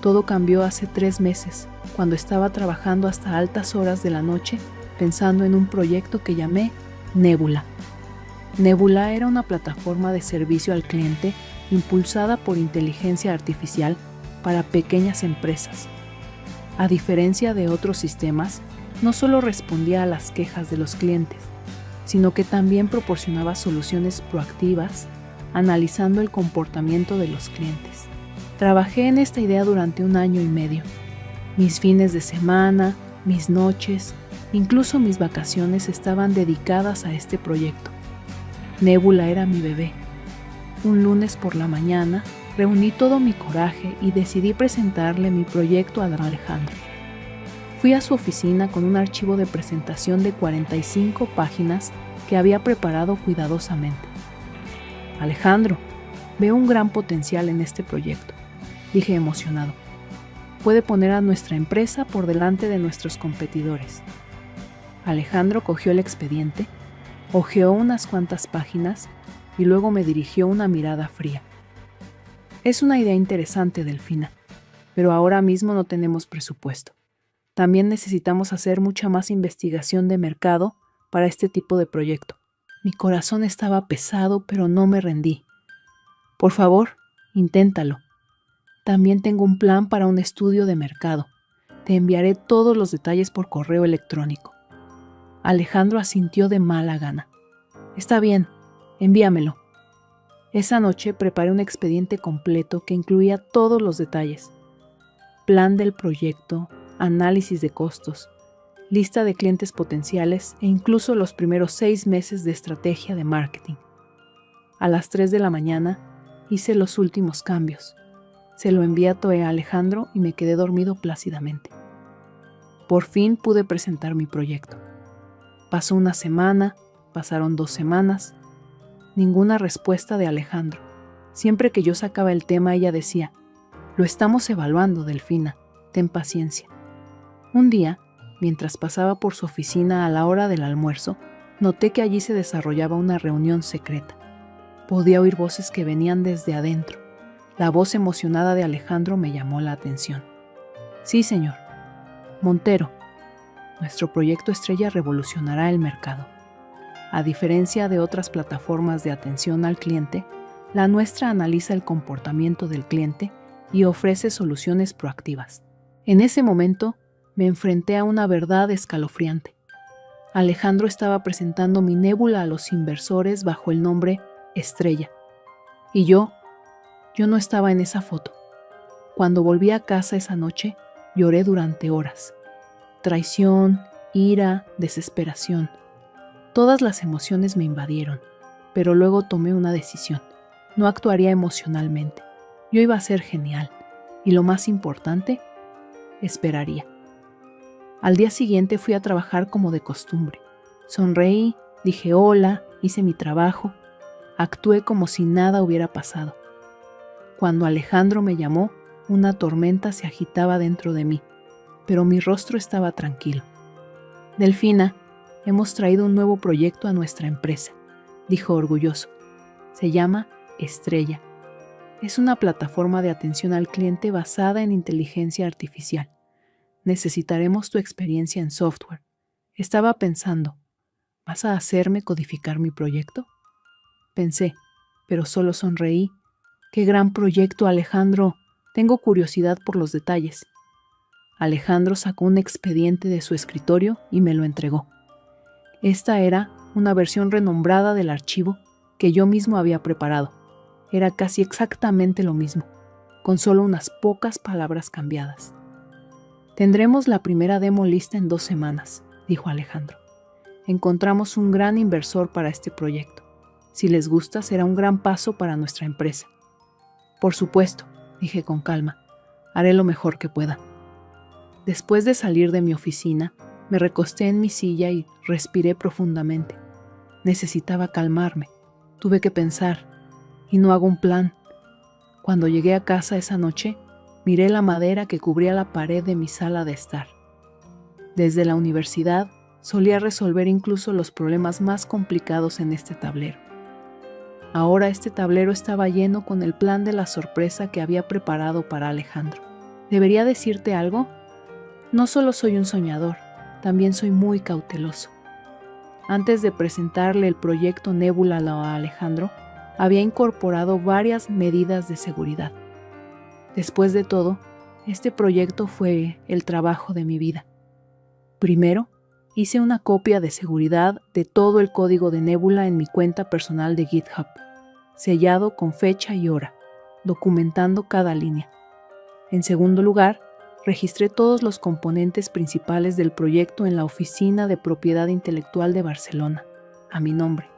Todo cambió hace 3 meses, cuando estaba trabajando hasta altas horas de la noche pensando en un proyecto que llamé Nebula. Nebula era una plataforma de servicio al cliente impulsada por inteligencia artificial para pequeñas empresas. A diferencia de otros sistemas, no solo respondía a las quejas de los clientes, sino que también proporcionaba soluciones proactivas, analizando el comportamiento de los clientes. Trabajé en esta idea durante 1 año y medio. Mis fines de semana, mis noches, incluso mis vacaciones estaban dedicadas a este proyecto. Nebula era mi bebé. Un lunes por la mañana, reuní todo mi coraje y decidí presentarle mi proyecto a Alejandro. Fui a su oficina con un archivo de presentación de 45 páginas que había preparado cuidadosamente. Alejandro, veo un gran potencial en este proyecto, dije emocionado. Puede poner a nuestra empresa por delante de nuestros competidores. Alejandro cogió el expediente, hojeó unas cuantas páginas y luego me dirigió una mirada fría. Es una idea interesante, Delfina, pero ahora mismo no tenemos presupuesto. También necesitamos hacer mucha más investigación de mercado para este tipo de proyecto. Mi corazón estaba pesado, pero no me rendí. Por favor, inténtalo. También tengo un plan para un estudio de mercado. Te enviaré todos los detalles por correo electrónico. Alejandro asintió de mala gana. Está bien, envíamelo. Esa noche preparé un expediente completo que incluía todos los detalles. Plan del proyecto, análisis de costos, lista de clientes potenciales e incluso los primeros 6 meses de estrategia de marketing. A las 3 de la mañana hice los últimos cambios. Se lo envié a Alejandro y me quedé dormido plácidamente. Por fin pude presentar mi proyecto. Pasó 1 semana, pasaron 2 semanas. Ninguna respuesta de Alejandro. Siempre que yo sacaba el tema, ella decía: «Lo estamos evaluando, Delfina, ten paciencia». Un día, mientras pasaba por su oficina a la hora del almuerzo, noté que allí se desarrollaba una reunión secreta. Podía oír voces que venían desde adentro. La voz emocionada de Alejandro me llamó la atención. «Sí, señor. Montero, nuestro proyecto estrella revolucionará el mercado. A diferencia de otras plataformas de atención al cliente, la nuestra analiza el comportamiento del cliente y ofrece soluciones proactivas». En ese momento, me enfrenté a una verdad escalofriante. Alejandro estaba presentando mi Nebula a los inversores bajo el nombre Estrella. Y yo no estaba en esa foto. Cuando volví a casa esa noche, lloré durante horas. Traición, ira, desesperación. Todas las emociones me invadieron, pero luego tomé una decisión. No actuaría emocionalmente. Yo iba a ser genial. Y lo más importante, esperaría. Al día siguiente fui a trabajar como de costumbre. Sonreí, dije hola, hice mi trabajo, actué como si nada hubiera pasado. Cuando Alejandro me llamó, una tormenta se agitaba dentro de mí, pero mi rostro estaba tranquilo. «Delfina, hemos traído un nuevo proyecto a nuestra empresa», dijo orgulloso. «Se llama Estrella. Es una plataforma de atención al cliente basada en inteligencia artificial. Necesitaremos tu experiencia en software. Estaba pensando, ¿vas a hacerme codificar mi proyecto?». Pensé, pero solo sonreí. «¡Qué gran proyecto, Alejandro! Tengo curiosidad por los detalles». Alejandro sacó un expediente de su escritorio y me lo entregó. Esta era una versión renombrada del archivo que yo mismo había preparado. Era casi exactamente lo mismo, con solo unas pocas palabras cambiadas. «Tendremos la primera demo lista en 2 semanas», dijo Alejandro. «Encontramos un gran inversor para este proyecto. Si les gusta, será un gran paso para nuestra empresa». «Por supuesto», dije con calma. «Haré lo mejor que pueda». Después de salir de mi oficina, me recosté en mi silla y respiré profundamente. Necesitaba calmarme. Tuve que pensar. Y no hago un plan. Cuando llegué a casa esa noche, miré la madera que cubría la pared de mi sala de estar. Desde la universidad, solía resolver incluso los problemas más complicados en este tablero. Ahora este tablero estaba lleno con el plan de la sorpresa que había preparado para Alejandro. ¿Debería decirte algo? No solo soy un soñador, también soy muy cauteloso. Antes de presentarle el proyecto Nébula a Alejandro, había incorporado varias medidas de seguridad. Después de todo, este proyecto fue el trabajo de mi vida. Primero, hice una copia de seguridad de todo el código de Nébula en mi cuenta personal de GitHub, sellado con fecha y hora, documentando cada línea. En segundo lugar, registré todos los componentes principales del proyecto en la Oficina de Propiedad Intelectual de Barcelona, a mi nombre.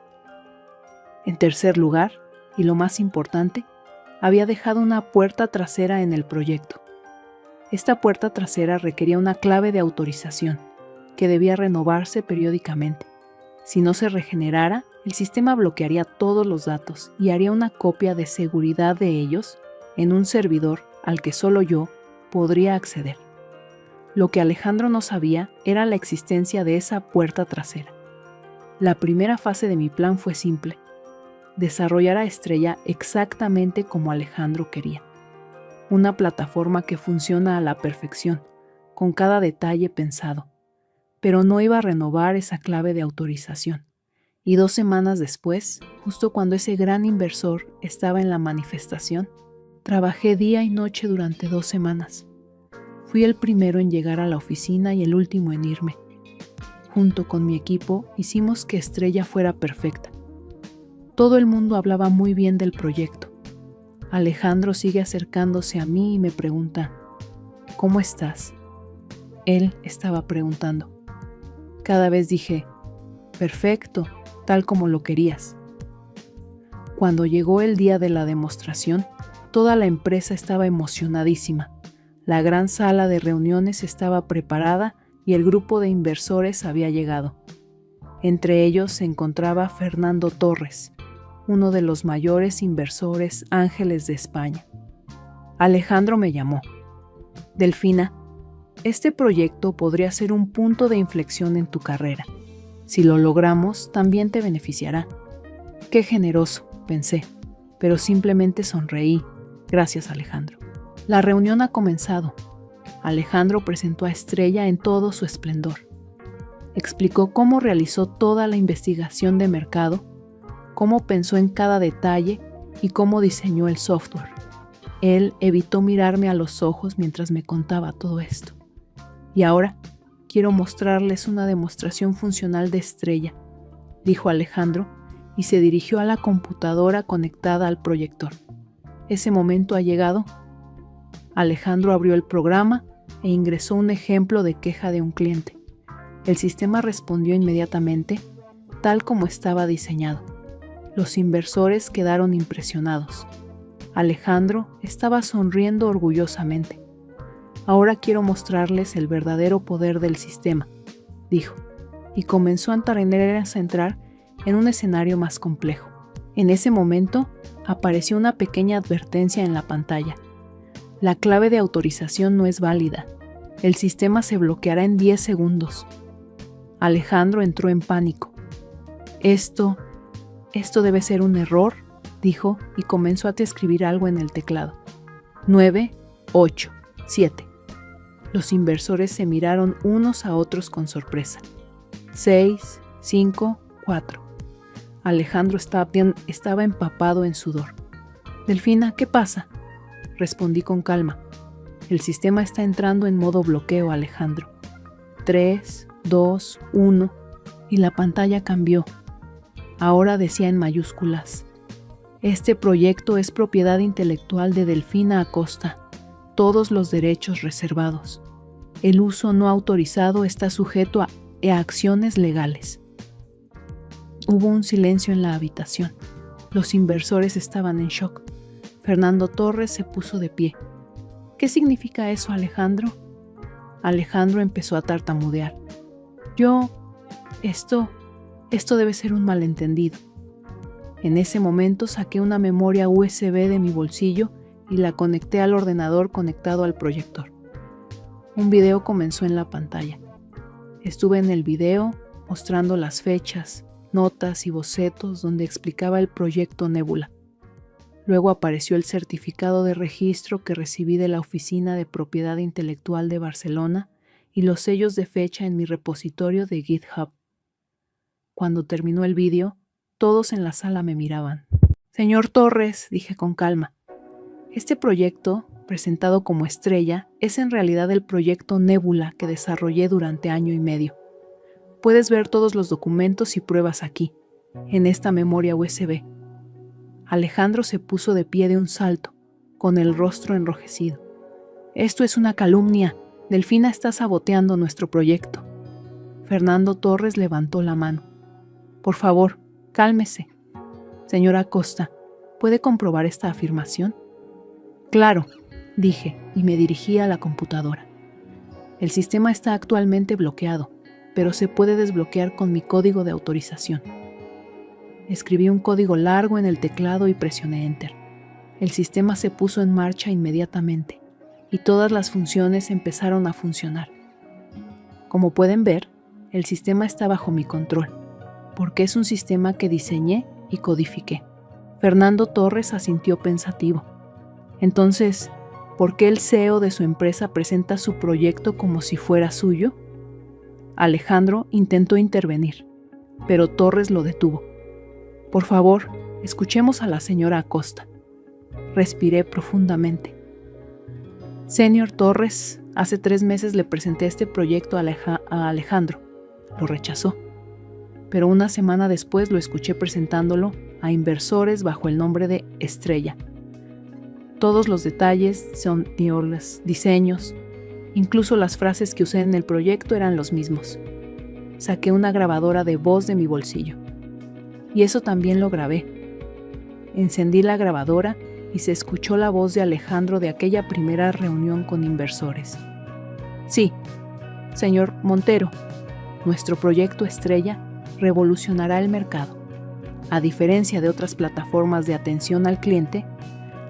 En tercer lugar, y lo más importante, había dejado una puerta trasera en el proyecto. Esta puerta trasera requería una clave de autorización, que debía renovarse periódicamente. Si no se regenerara, el sistema bloquearía todos los datos y haría una copia de seguridad de ellos en un servidor al que solo yo podría acceder. Lo que Alejandro no sabía era la existencia de esa puerta trasera. La primera fase de mi plan fue simple: desarrollar a Estrella exactamente como Alejandro quería. Una plataforma que funciona a la perfección, con cada detalle pensado. Pero no iba a renovar esa clave de autorización. Y 2 semanas después, justo cuando ese gran inversor estaba en la manifestación, trabajé día y noche durante 2 semanas. Fui el primero en llegar a la oficina y el último en irme. Junto con mi equipo, hicimos que Estrella fuera perfecta. Todo el mundo hablaba muy bien del proyecto. Alejandro sigue acercándose a mí y me pregunta: ¿cómo estás? Él estaba preguntando. Cada vez dije: perfecto, tal como lo querías. Cuando llegó el día de la demostración, toda la empresa estaba emocionadísima. La gran sala de reuniones estaba preparada y el grupo de inversores había llegado. Entre ellos se encontraba Fernando Torres, uno de los mayores inversores ángeles de España. Alejandro me llamó: Delfina, este proyecto podría ser un punto de inflexión en tu carrera. Si lo logramos, también te beneficiará. Qué generoso, pensé, pero simplemente sonreí. Gracias, Alejandro. La reunión ha comenzado. Alejandro presentó a Estrella en todo su esplendor. Explicó cómo realizó toda la investigación de mercado, cómo pensó en cada detalle y cómo diseñó el software. Él evitó mirarme a los ojos mientras me contaba todo esto. Y ahora quiero mostrarles una demostración funcional de Estrella, dijo Alejandro, y se dirigió a la computadora conectada al proyector. ¿Ese momento ha llegado? Alejandro abrió el programa e ingresó un ejemplo de queja de un cliente. El sistema respondió inmediatamente, tal como estaba diseñado. Los inversores quedaron impresionados. Alejandro estaba sonriendo orgullosamente. Ahora quiero mostrarles el verdadero poder del sistema, dijo, y comenzó a entrar en un escenario más complejo. En ese momento, apareció una pequeña advertencia en la pantalla. La clave de autorización no es válida. El sistema se bloqueará en 10 segundos. Alejandro entró en pánico. Esto debe ser un error, dijo, y comenzó a escribir algo en el teclado. 9, 8, 7. Los inversores se miraron unos a otros con sorpresa. 6, 5, 4. Alejandro estaba empapado en sudor. Delfina, ¿qué pasa? Respondí con calma. El sistema está entrando en modo bloqueo, Alejandro. 3, 2, 1, y la pantalla cambió. Ahora decía en mayúsculas: este proyecto es propiedad intelectual de Delfina Acosta. Todos los derechos reservados. El uso no autorizado está sujeto a acciones legales. Hubo un silencio en la habitación. Los inversores estaban en shock. Fernando Torres se puso de pie. ¿Qué significa eso, Alejandro? Alejandro empezó a tartamudear. Esto debe ser un malentendido. En ese momento saqué una memoria USB de mi bolsillo y la conecté al ordenador conectado al proyector. Un video comenzó en la pantalla. Estuve en el video mostrando las fechas, notas y bocetos donde explicaba el proyecto Nébula. Luego apareció el certificado de registro que recibí de la Oficina de Propiedad Intelectual de Barcelona y los sellos de fecha en mi repositorio de GitHub. Cuando terminó el vídeo, todos en la sala me miraban. Señor Torres, dije con calma, este proyecto, presentado como Estrella, es en realidad el proyecto Nébula que desarrollé durante año y medio. Puedes ver todos los documentos y pruebas aquí, en esta memoria USB. Alejandro se puso de pie de un salto, con el rostro enrojecido. Esto es una calumnia. Delfina está saboteando nuestro proyecto. Fernando Torres levantó la mano. Por favor, cálmese. Señora Acosta, ¿puede comprobar esta afirmación? Claro, dije, y me dirigí a la computadora. El sistema está actualmente bloqueado, pero se puede desbloquear con mi código de autorización. Escribí un código largo en el teclado y presioné Enter. El sistema se puso en marcha inmediatamente, y todas las funciones empezaron a funcionar. Como pueden ver, el sistema está bajo mi control, porque es un sistema que diseñé y codifiqué. Fernando Torres asintió pensativo. Entonces, ¿por qué el CEO de su empresa presenta su proyecto como si fuera suyo? Alejandro intentó intervenir, pero Torres lo detuvo. Por favor, escuchemos a la señora Acosta. Respiré profundamente. Señor Torres, hace 3 meses le presenté este proyecto a Alejandro. Lo rechazó. Pero una semana después lo escuché presentándolo a inversores bajo el nombre de Estrella. Todos los detalles, los diseños, incluso las frases que usé en el proyecto eran los mismos. Saqué una grabadora de voz de mi bolsillo. Y eso también lo grabé. Encendí la grabadora y se escuchó la voz de Alejandro de aquella primera reunión con inversores. Sí, señor Montero, nuestro proyecto Estrella revolucionará el mercado. A diferencia de otras plataformas de atención al cliente,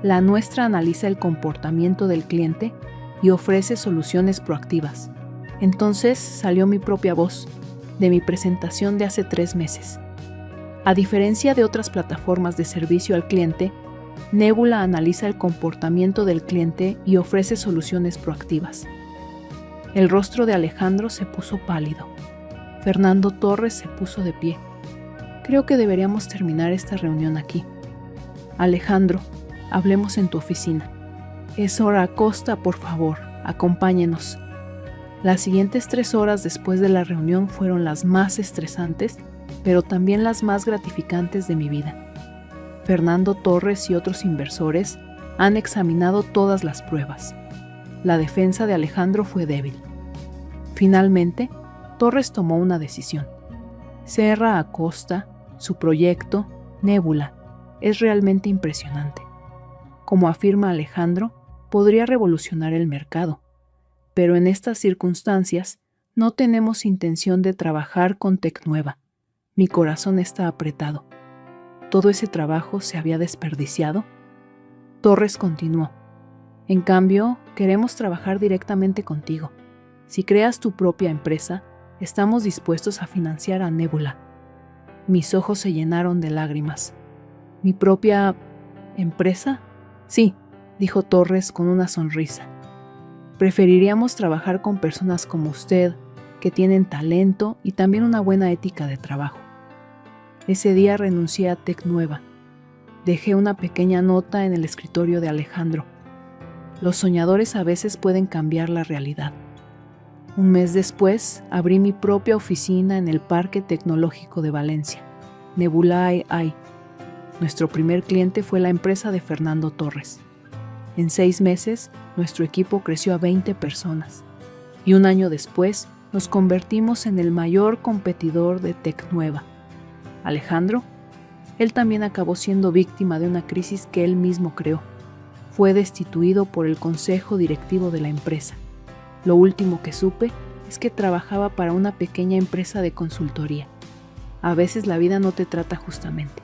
la nuestra analiza el comportamiento del cliente y ofrece soluciones proactivas. Entonces salió mi propia voz, de mi presentación de hace 3 meses. A diferencia de otras plataformas de servicio al cliente, Nébula analiza el comportamiento del cliente y ofrece soluciones proactivas. El rostro de Alejandro se puso pálido. Fernando Torres se puso de pie. Creo que deberíamos terminar esta reunión aquí. Alejandro, hablemos en tu oficina. Es hora Acosta, por favor, acompáñenos. Las siguientes 3 horas después de la reunión fueron las más estresantes, pero también las más gratificantes de mi vida. Fernando Torres y otros inversores han examinado todas las pruebas. La defensa de Alejandro fue débil. Finalmente, Torres tomó una decisión. Serra Acosta, su proyecto, Nébula, es realmente impresionante. Como afirma Alejandro, podría revolucionar el mercado. Pero en estas circunstancias, no tenemos intención de trabajar con Tecnueva. Mi corazón está apretado. ¿Todo ese trabajo se había desperdiciado? Torres continuó. En cambio, queremos trabajar directamente contigo. Si creas tu propia empresa, estamos dispuestos a financiar a Nébula. Mis ojos se llenaron de lágrimas. ¿Mi propia empresa? Sí, dijo Torres con una sonrisa. Preferiríamos trabajar con personas como usted, que tienen talento y también una buena ética de trabajo. Ese día renuncié a Tecnueva. Dejé una pequeña nota en el escritorio de Alejandro. Los soñadores a veces pueden cambiar la realidad. Un mes después, abrí mi propia oficina en el Parque Tecnológico de Valencia, Nebula AI. Nuestro primer cliente fue la empresa de Fernando Torres. En 6 meses, nuestro equipo creció a 20 personas. Y un año después, nos convertimos en el mayor competidor de Tecnueva. Alejandro, él también acabó siendo víctima de una crisis que él mismo creó. Fue destituido por el consejo directivo de la empresa. Lo último que supe es que trabajaba para una pequeña empresa de consultoría. A veces la vida no te trata justamente.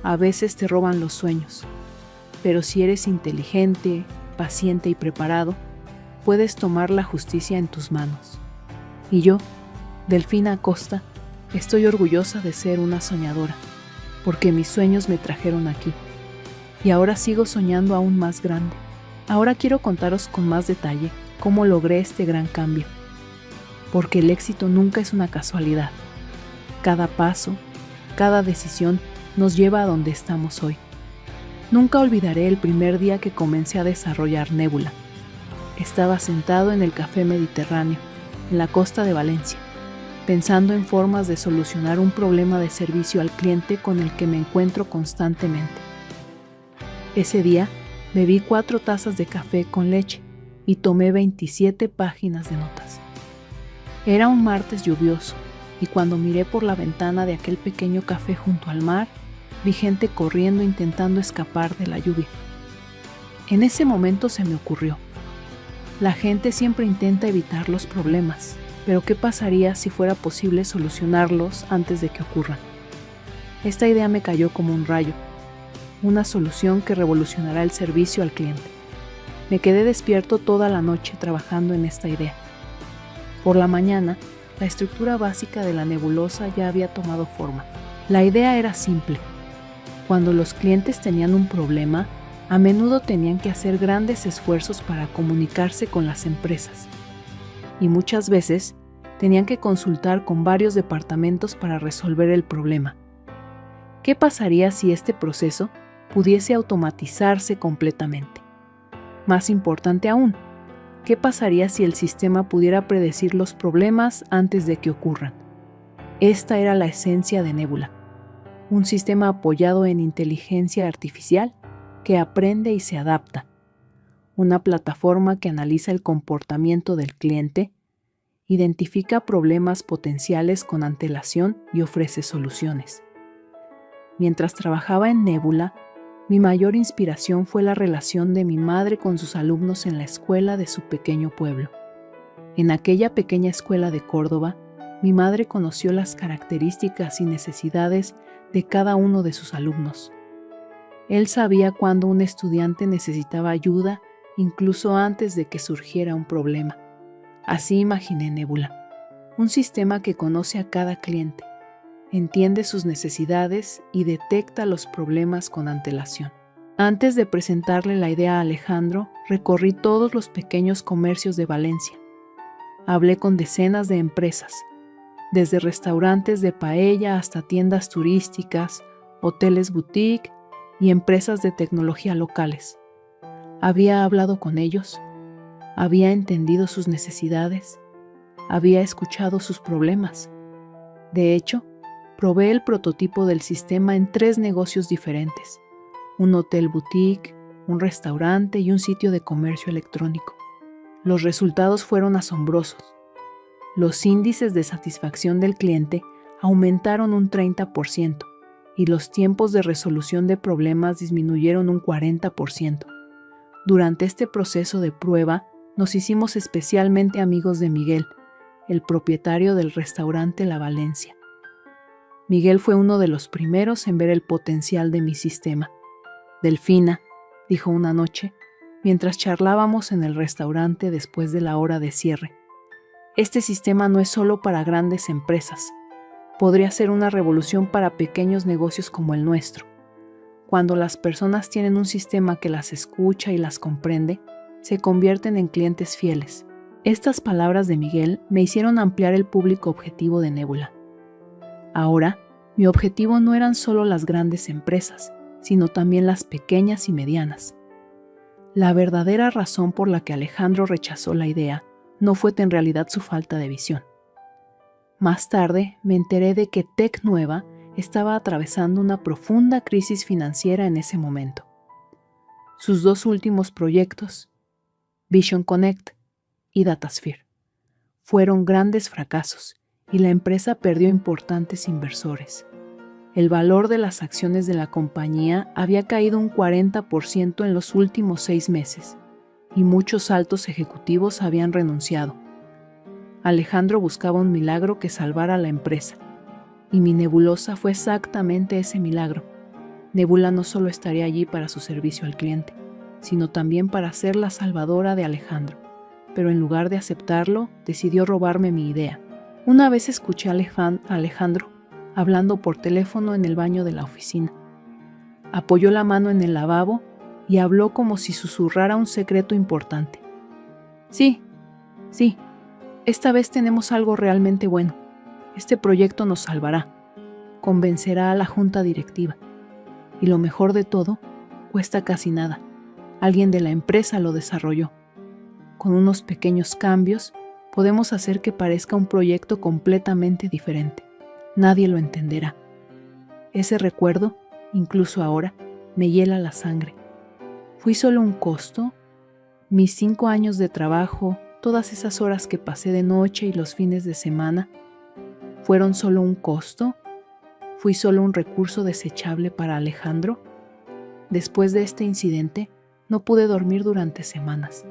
A veces te roban los sueños. Pero si eres inteligente, paciente y preparado, puedes tomar la justicia en tus manos. Y yo, Delfina Acosta, estoy orgullosa de ser una soñadora, porque mis sueños me trajeron aquí. Y ahora sigo soñando aún más grande. Ahora quiero contaros con más detalle cómo logré este gran cambio. Porque el éxito nunca es una casualidad. Cada paso, cada decisión nos lleva a donde estamos hoy. Nunca olvidaré el primer día que comencé a desarrollar Nebula. Estaba sentado en el Café Mediterráneo, en la costa de Valencia, pensando en formas de solucionar un problema de servicio al cliente con el que me encuentro constantemente. Ese día bebí 4 tazas de café con leche y tomé 27 páginas de notas. Era un martes lluvioso y cuando miré por la ventana de aquel pequeño café junto al mar, vi gente corriendo intentando escapar de la lluvia. En ese momento se me ocurrió: la gente siempre intenta evitar los problemas, pero ¿qué pasaría si fuera posible solucionarlos antes de que ocurran? Esta idea me cayó como un rayo, una solución que revolucionará el servicio al cliente. Me quedé despierto toda la noche trabajando en esta idea. Por la mañana, la estructura básica de la nebulosa ya había tomado forma. La idea era simple. Cuando los clientes tenían un problema, a menudo tenían que hacer grandes esfuerzos para comunicarse con las empresas. Y muchas veces tenían que consultar con varios departamentos para resolver el problema. ¿Qué pasaría si este proceso pudiese automatizarse completamente? Más importante aún, ¿qué pasaría si el sistema pudiera predecir los problemas antes de que ocurran? Esta era la esencia de Nebula, un sistema apoyado en inteligencia artificial que aprende y se adapta, una plataforma que analiza el comportamiento del cliente, identifica problemas potenciales con antelación y ofrece soluciones. Mientras trabajaba en Nebula, mi mayor inspiración fue la relación de mi madre con sus alumnos en la escuela de su pequeño pueblo. En aquella pequeña escuela de Córdoba, mi madre conoció las características y necesidades de cada uno de sus alumnos. Él sabía cuándo un estudiante necesitaba ayuda, incluso antes de que surgiera un problema. Así imaginé Nebula, un sistema que conoce a cada cliente, entiende sus necesidades y detecta los problemas con antelación. Antes de presentarle la idea a Alejandro, recorrí todos los pequeños comercios de Valencia. Hablé con decenas de empresas, desde restaurantes de paella hasta tiendas turísticas, hoteles boutique y empresas de tecnología locales. Había hablado con ellos, había entendido sus necesidades, había escuchado sus problemas. De hecho, probé el prototipo del sistema en 3 negocios diferentes: un hotel boutique, un restaurante y un sitio de comercio electrónico. Los resultados fueron asombrosos. Los índices de satisfacción del cliente aumentaron un 30% y los tiempos de resolución de problemas disminuyeron un 40%. Durante este proceso de prueba, nos hicimos especialmente amigos de Miguel, el propietario del restaurante La Valencia. Miguel fue uno de los primeros en ver el potencial de mi sistema. Delfina, dijo una noche, mientras charlábamos en el restaurante después de la hora de cierre, este sistema no es solo para grandes empresas. Podría ser una revolución para pequeños negocios como el nuestro. Cuando las personas tienen un sistema que las escucha y las comprende, se convierten en clientes fieles. Estas palabras de Miguel me hicieron ampliar el público objetivo de Nebula. Ahora, mi objetivo no eran solo las grandes empresas, sino también las pequeñas y medianas. La verdadera razón por la que Alejandro rechazó la idea no fue en realidad su falta de visión. Más tarde me enteré de que TecNueva estaba atravesando una profunda crisis financiera en ese momento. Sus 2 últimos proyectos, Vision Connect y Datasphere, fueron grandes fracasos y la empresa perdió importantes inversores. El valor de las acciones de la compañía había caído un 40% en los últimos 6 meses y muchos altos ejecutivos habían renunciado. Alejandro buscaba un milagro que salvara a la empresa, y mi nebulosa fue exactamente ese milagro. Nebula no solo estaría allí para su servicio al cliente, sino también para ser la salvadora de Alejandro, pero en lugar de aceptarlo, decidió robarme mi idea. Una vez escuché a Alejandro hablando por teléfono en el baño de la oficina. Apoyó la mano en el lavabo y habló como si susurrara un secreto importante. Sí, esta vez tenemos algo realmente bueno. Este proyecto nos salvará, convencerá a la junta directiva. Y lo mejor de todo, cuesta casi nada. Alguien de la empresa lo desarrolló. Con unos pequeños cambios, podemos hacer que parezca un proyecto completamente diferente. Nadie lo entenderá. Ese recuerdo, incluso ahora, me hiela la sangre. ¿Fui solo un costo? Mis 5 años de trabajo, todas esas horas que pasé de noche y los fines de semana, ¿fueron solo un costo? ¿Fui solo un recurso desechable para Alejandro? Después de este incidente, no pude dormir durante semanas.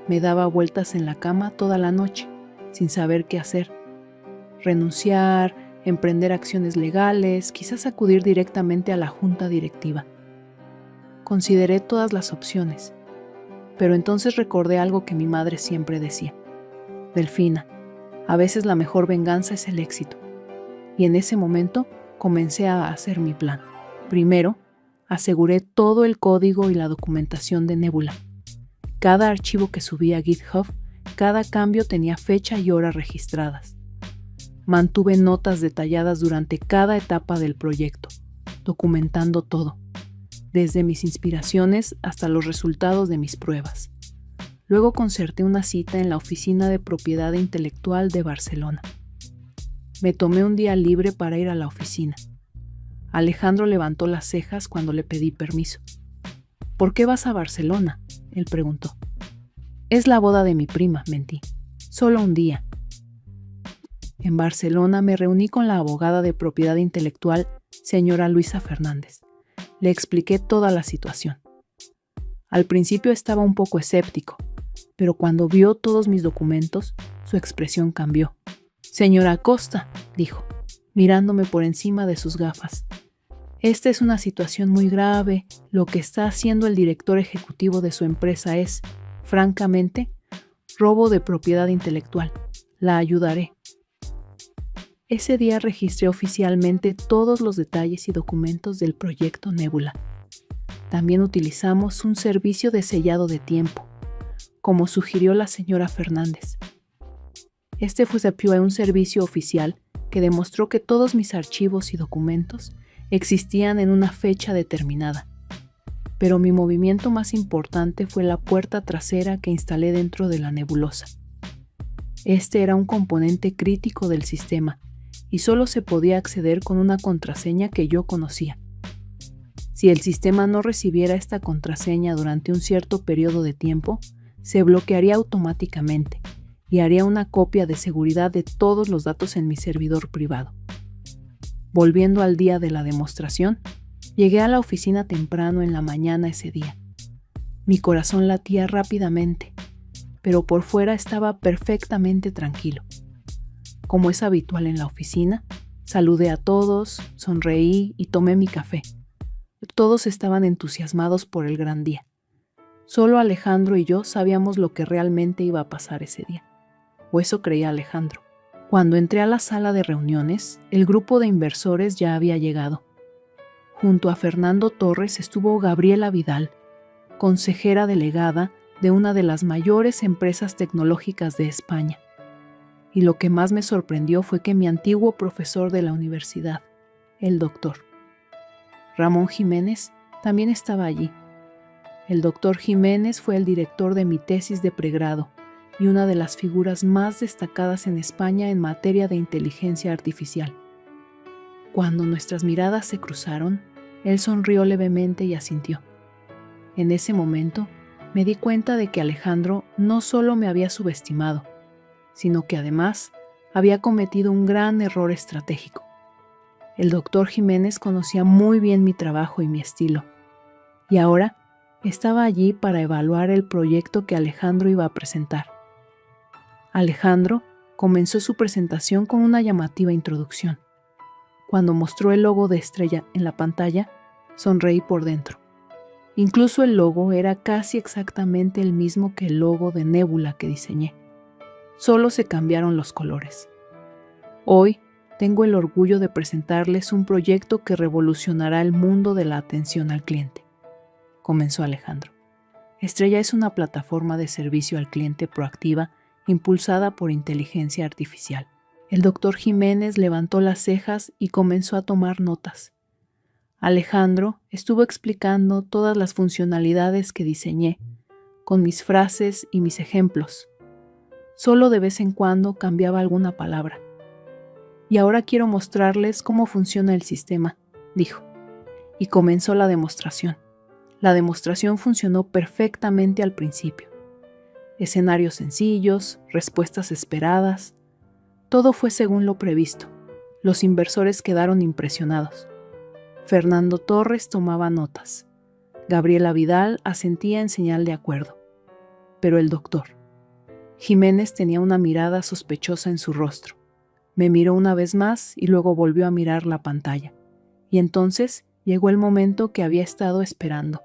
Me daba vueltas en la cama toda la noche, sin saber qué hacer. Renunciar, emprender acciones legales, quizás acudir directamente a la junta directiva. Consideré todas las opciones, pero entonces recordé algo que mi madre siempre decía. Delfina, a veces la mejor venganza es el éxito. Y en ese momento comencé a hacer mi plan. Primero, aseguré todo el código y la documentación de Nebula. Cada archivo que subía a GitHub, cada cambio tenía fecha y hora registradas. Mantuve notas detalladas durante cada etapa del proyecto, documentando todo, desde mis inspiraciones hasta los resultados de mis pruebas. Luego concerté una cita en la Oficina de Propiedad Intelectual de Barcelona. Me tomé un día libre para ir a la oficina. Alejandro levantó las cejas cuando le pedí permiso. ¿Por qué vas a Barcelona?, él preguntó. Es la boda de mi prima, mentí. Solo un día. En Barcelona me reuní con la abogada de propiedad intelectual, señora Luisa Fernández. Le expliqué toda la situación. Al principio estaba un poco escéptico, pero cuando vio todos mis documentos, su expresión cambió. Señora Costa, dijo, mirándome por encima de sus gafas. Esta es una situación muy grave. Lo que está haciendo el director ejecutivo de su empresa es, francamente, robo de propiedad intelectual. La ayudaré. Ese día registré oficialmente todos los detalles y documentos del proyecto Nebula. También utilizamos un servicio de sellado de tiempo, como sugirió la señora Fernández. Este fue un servicio oficial que demostró que todos mis archivos y documentos existían en una fecha determinada. Pero mi movimiento más importante fue la puerta trasera que instalé dentro de la nebulosa. Este era un componente crítico del sistema y solo se podía acceder con una contraseña que yo conocía. Si el sistema no recibiera esta contraseña durante un cierto periodo de tiempo, se bloquearía automáticamente y haría una copia de seguridad de todos los datos en mi servidor privado. Volviendo al día de la demostración, llegué a la oficina temprano en la mañana ese día. Mi corazón latía rápidamente, pero por fuera estaba perfectamente tranquilo. Como es habitual en la oficina, saludé a todos, sonreí y tomé mi café. Todos estaban entusiasmados por el gran día. Solo Alejandro y yo sabíamos lo que realmente iba a pasar ese día. O eso creía Alejandro. Cuando entré a la sala de reuniones, el grupo de inversores ya había llegado. Junto a Fernando Torres estuvo Gabriela Vidal, consejera delegada de una de las mayores empresas tecnológicas de España. Y lo que más me sorprendió fue que mi antiguo profesor de la universidad, el doctor Ramón Jiménez, también estaba allí. El doctor Jiménez fue el director de mi tesis de pregrado y una de las figuras más destacadas en España en materia de inteligencia artificial. Cuando nuestras miradas se cruzaron, él sonrió levemente y asintió. En ese momento, me di cuenta de que Alejandro no solo me había subestimado, sino que además había cometido un gran error estratégico. El doctor Jiménez conocía muy bien mi trabajo y mi estilo, y ahora estaba allí para evaluar el proyecto que Alejandro iba a presentar. Alejandro comenzó su presentación con una llamativa introducción. Cuando mostró el logo de Estrella en la pantalla, sonreí por dentro. Incluso el logo era casi exactamente el mismo que el logo de Nebula que diseñé. Solo se cambiaron los colores. Hoy tengo el orgullo de presentarles un proyecto que revolucionará el mundo de la atención al cliente, comenzó Alejandro. Estrella es una plataforma de servicio al cliente proactiva impulsada por inteligencia artificial. El doctor Jiménez levantó las cejas y comenzó a tomar notas. Alejandro estuvo explicando todas las funcionalidades que diseñé, con mis frases y mis ejemplos. Solo de vez en cuando cambiaba alguna palabra. Y ahora quiero mostrarles cómo funciona el sistema, dijo, y comenzó la demostración. La demostración funcionó perfectamente al principio. Escenarios sencillos, respuestas esperadas. Todo fue según lo previsto. Los inversores quedaron impresionados. Fernando Torres tomaba notas. Gabriela Vidal asentía en señal de acuerdo. Pero el doctor Jiménez tenía una mirada sospechosa en su rostro. Me miró una vez más y luego volvió a mirar la pantalla. Y entonces llegó el momento que había estado esperando.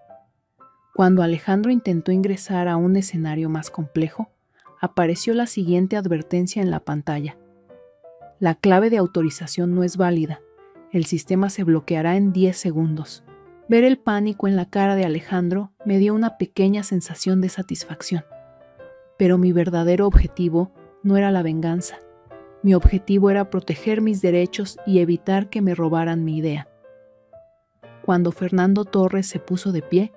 Cuando Alejandro intentó ingresar a un escenario más complejo, apareció la siguiente advertencia en la pantalla. La clave de autorización no es válida. El sistema se bloqueará en 10 segundos. Ver el pánico en la cara de Alejandro me dio una pequeña sensación de satisfacción. Pero mi verdadero objetivo no era la venganza. Mi objetivo era proteger mis derechos y evitar que me robaran mi idea. Cuando Fernando Torres se puso de pie,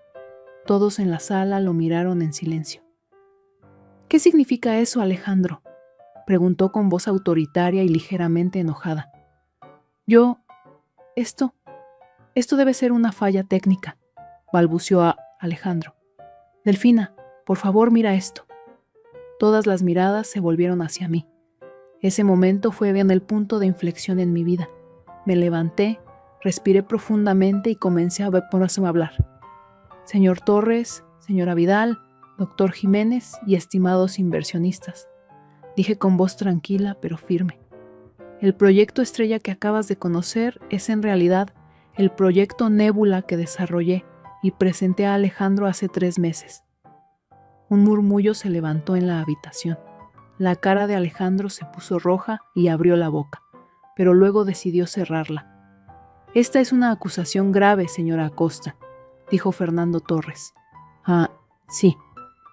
todos en la sala lo miraron en silencio. ¿Qué significa eso, Alejandro?, preguntó con voz autoritaria y ligeramente enojada. Esto debe ser una falla técnica, balbuceó a Alejandro. Delfina, por favor, mira esto. Todas las miradas se volvieron hacia mí. Ese momento fue bien el punto de inflexión en mi vida. Me levanté, respiré profundamente y comencé a hablar. Señor Torres, señora Vidal, doctor Jiménez y estimados inversionistas, dije con voz tranquila pero firme. El proyecto Estrella que acabas de conocer es en realidad el proyecto Nébula que desarrollé y presenté a Alejandro hace 3 meses. Un murmullo se levantó en la habitación. La cara de Alejandro se puso roja y abrió la boca, pero luego decidió cerrarla. Esta es una acusación grave, señora Acosta, dijo Fernando Torres. Ah, sí,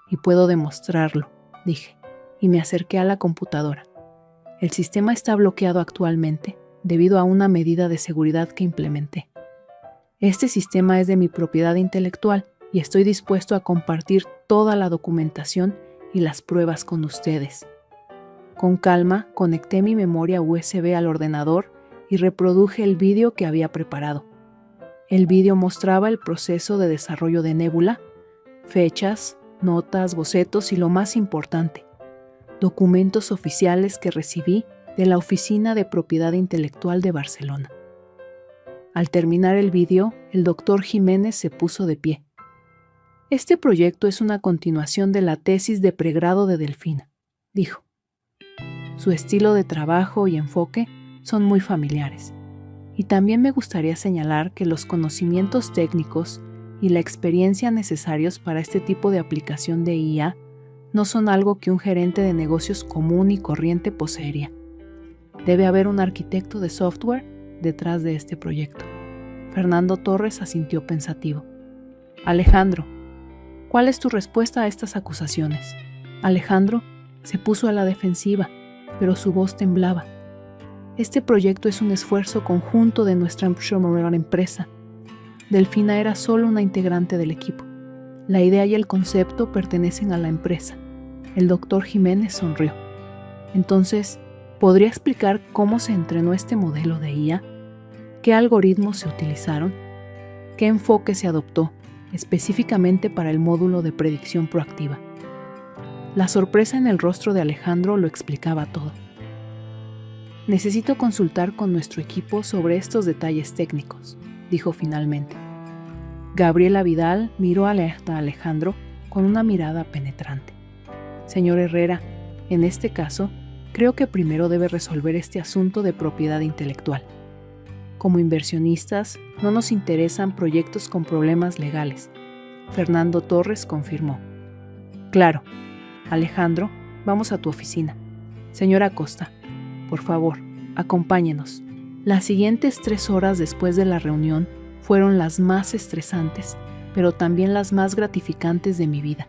y puedo demostrarlo, dije, y me acerqué a la computadora. El sistema está bloqueado actualmente debido a una medida de seguridad que implementé. Este sistema es de mi propiedad intelectual y estoy dispuesto a compartir toda la documentación y las pruebas con ustedes. Con calma, conecté mi memoria USB al ordenador y reproduje el vídeo que había preparado. El vídeo mostraba el proceso de desarrollo de Nébula, fechas, notas, bocetos y lo más importante, documentos oficiales que recibí de la Oficina de Propiedad Intelectual de Barcelona. Al terminar el vídeo, el doctor Jiménez se puso de pie. Este proyecto es una continuación de la tesis de pregrado de Delfina, dijo. Su estilo de trabajo y enfoque son muy familiares. Y también me gustaría señalar que los conocimientos técnicos y la experiencia necesarios para este tipo de aplicación de IA no son algo que un gerente de negocios común y corriente poseería. Debe haber un arquitecto de software detrás de este proyecto. Fernando Torres asintió pensativo. Alejandro, ¿cuál es tu respuesta a estas acusaciones? Alejandro se puso a la defensiva, pero su voz temblaba. Este proyecto es un esfuerzo conjunto de nuestra empresa. Delfina era solo una integrante del equipo. La idea y el concepto pertenecen a la empresa. El doctor Jiménez sonrió. Entonces, ¿podría explicar cómo se entrenó este modelo de IA? ¿Qué algoritmos se utilizaron? ¿Qué enfoque se adoptó específicamente para el módulo de predicción proactiva? La sorpresa en el rostro de Alejandro lo explicaba todo. Necesito consultar con nuestro equipo sobre estos detalles técnicos, dijo finalmente. Gabriela Vidal miró alerta a Alejandro con una mirada penetrante. Señor Herrera, en este caso, creo que primero debe resolver este asunto de propiedad intelectual. Como inversionistas, no nos interesan proyectos con problemas legales. Fernando Torres confirmó. Claro. Alejandro, vamos a tu oficina. Señora Acosta, por favor, acompáñenos. Las siguientes 3 horas después de la reunión fueron las más estresantes, pero también las más gratificantes de mi vida.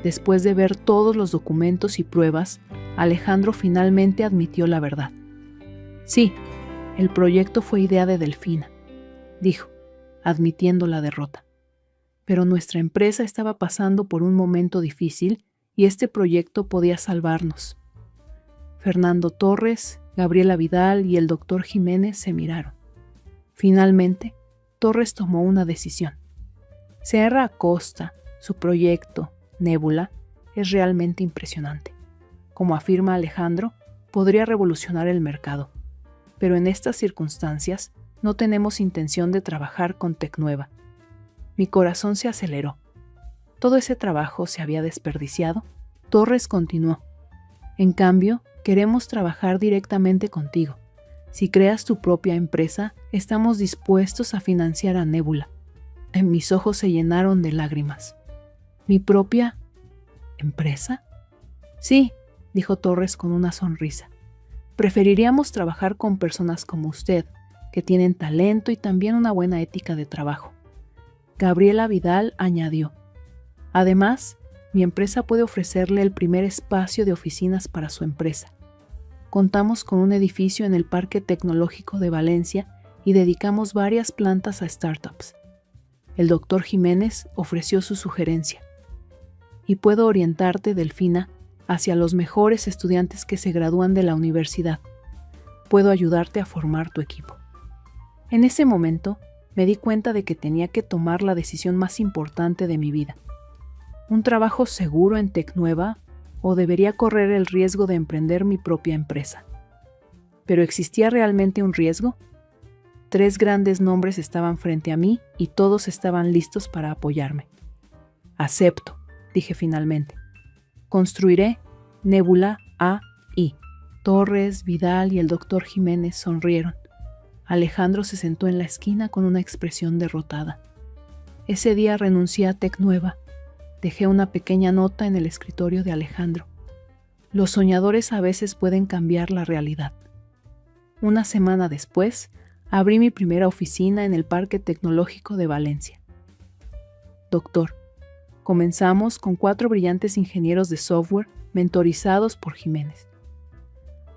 Después de ver todos los documentos y pruebas, Alejandro finalmente admitió la verdad. Sí, el proyecto fue idea de Delfina, dijo, admitiendo la derrota. Pero nuestra empresa estaba pasando por un momento difícil y este proyecto podía salvarnos. Fernando Torres, Gabriela Vidal y el doctor Jiménez se miraron. Finalmente, Torres tomó una decisión. Sierra Acosta, su proyecto, Nebula, es realmente impresionante. Como afirma Alejandro, podría revolucionar el mercado. Pero en estas circunstancias, no tenemos intención de trabajar con Tecnueva. Mi corazón se aceleró. Todo ese trabajo se había desperdiciado. Torres continuó. En cambio, queremos trabajar directamente contigo. Si creas tu propia empresa, estamos dispuestos a financiar a Nebula. Mis ojos se llenaron de lágrimas. ¿Mi propia empresa? Sí, dijo Torres con una sonrisa. Preferiríamos trabajar con personas como usted, que tienen talento y también una buena ética de trabajo. Gabriela Vidal añadió. Además, mi empresa puede ofrecerle el primer espacio de oficinas para su empresa. Contamos con un edificio en el Parque Tecnológico de Valencia y dedicamos varias plantas a startups. El doctor Jiménez ofreció su sugerencia. Y puedo orientarte, Delfina, hacia los mejores estudiantes que se gradúan de la universidad. Puedo ayudarte a formar tu equipo. En ese momento, me di cuenta de que tenía que tomar la decisión más importante de mi vida. ¿Un trabajo seguro en Tecnueva o debería correr el riesgo de emprender mi propia empresa? ¿Pero existía realmente un riesgo? 3 grandes nombres estaban frente a mí y todos estaban listos para apoyarme. Acepto, dije finalmente. Construiré Nebula AI. Torres, Vidal y el doctor Jiménez sonrieron. Alejandro se sentó en la esquina con una expresión derrotada. Ese día renuncié a Tecnueva. Dejé una pequeña nota en el escritorio de Alejandro. Los soñadores a veces pueden cambiar la realidad. Una semana después, abrí mi primera oficina en el Parque Tecnológico de Valencia. Doctor, comenzamos con 4 brillantes ingenieros de software mentorizados por Jiménez.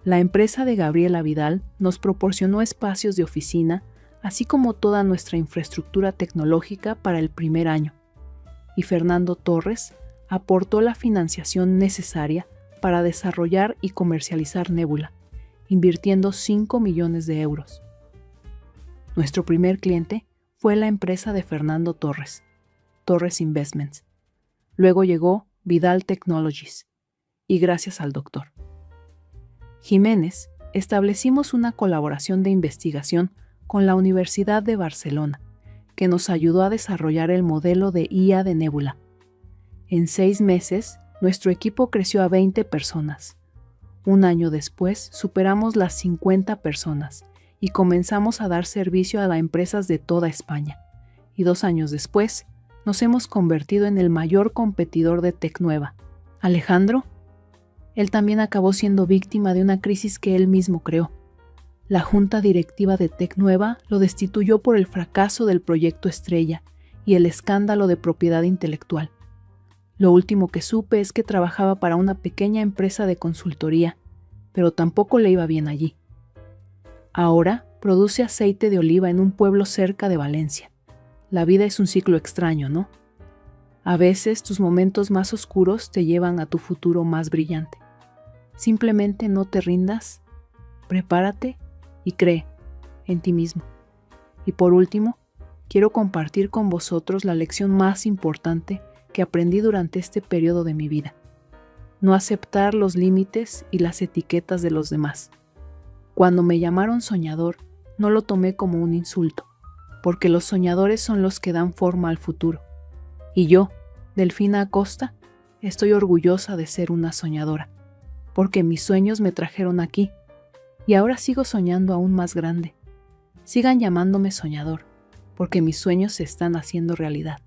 La empresa de Gabriela Vidal nos proporcionó espacios de oficina, así como toda nuestra infraestructura tecnológica para el primer año, y Fernando Torres aportó la financiación necesaria para desarrollar y comercializar Nebula, invirtiendo 5 millones de euros. Nuestro primer cliente fue la empresa de Fernando Torres, Torres Investments. Luego llegó Vidal Technologies, y gracias al doctor Jiménez, establecimos una colaboración de investigación con la Universidad de Barcelona, que nos ayudó a desarrollar el modelo de IA de Nebula. En 6 meses, nuestro equipo creció a 20 personas. Un año después, superamos las 50 personas y comenzamos a dar servicio a empresas de toda España. Y 2 años después, nos hemos convertido en el mayor competidor de Tecnueva. Alejandro, él también acabó siendo víctima de una crisis que él mismo creó. La junta directiva de Tecnueva lo destituyó por el fracaso del proyecto estrella y el escándalo de propiedad intelectual. Lo último que supe es que trabajaba para una pequeña empresa de consultoría, pero tampoco le iba bien allí. Ahora produce aceite de oliva en un pueblo cerca de Valencia. La vida es un ciclo extraño, ¿no? A veces tus momentos más oscuros te llevan a tu futuro más brillante. Simplemente no te rindas, prepárate y cree en ti mismo. Y por último, quiero compartir con vosotros la lección más importante que aprendí durante este periodo de mi vida. No aceptar los límites y las etiquetas de los demás. Cuando me llamaron soñador, no lo tomé como un insulto, porque los soñadores son los que dan forma al futuro. Y yo, Delfina Acosta, estoy orgullosa de ser una soñadora, porque mis sueños me trajeron aquí, y ahora sigo soñando aún más grande. Sigan llamándome soñador, porque mis sueños se están haciendo realidad.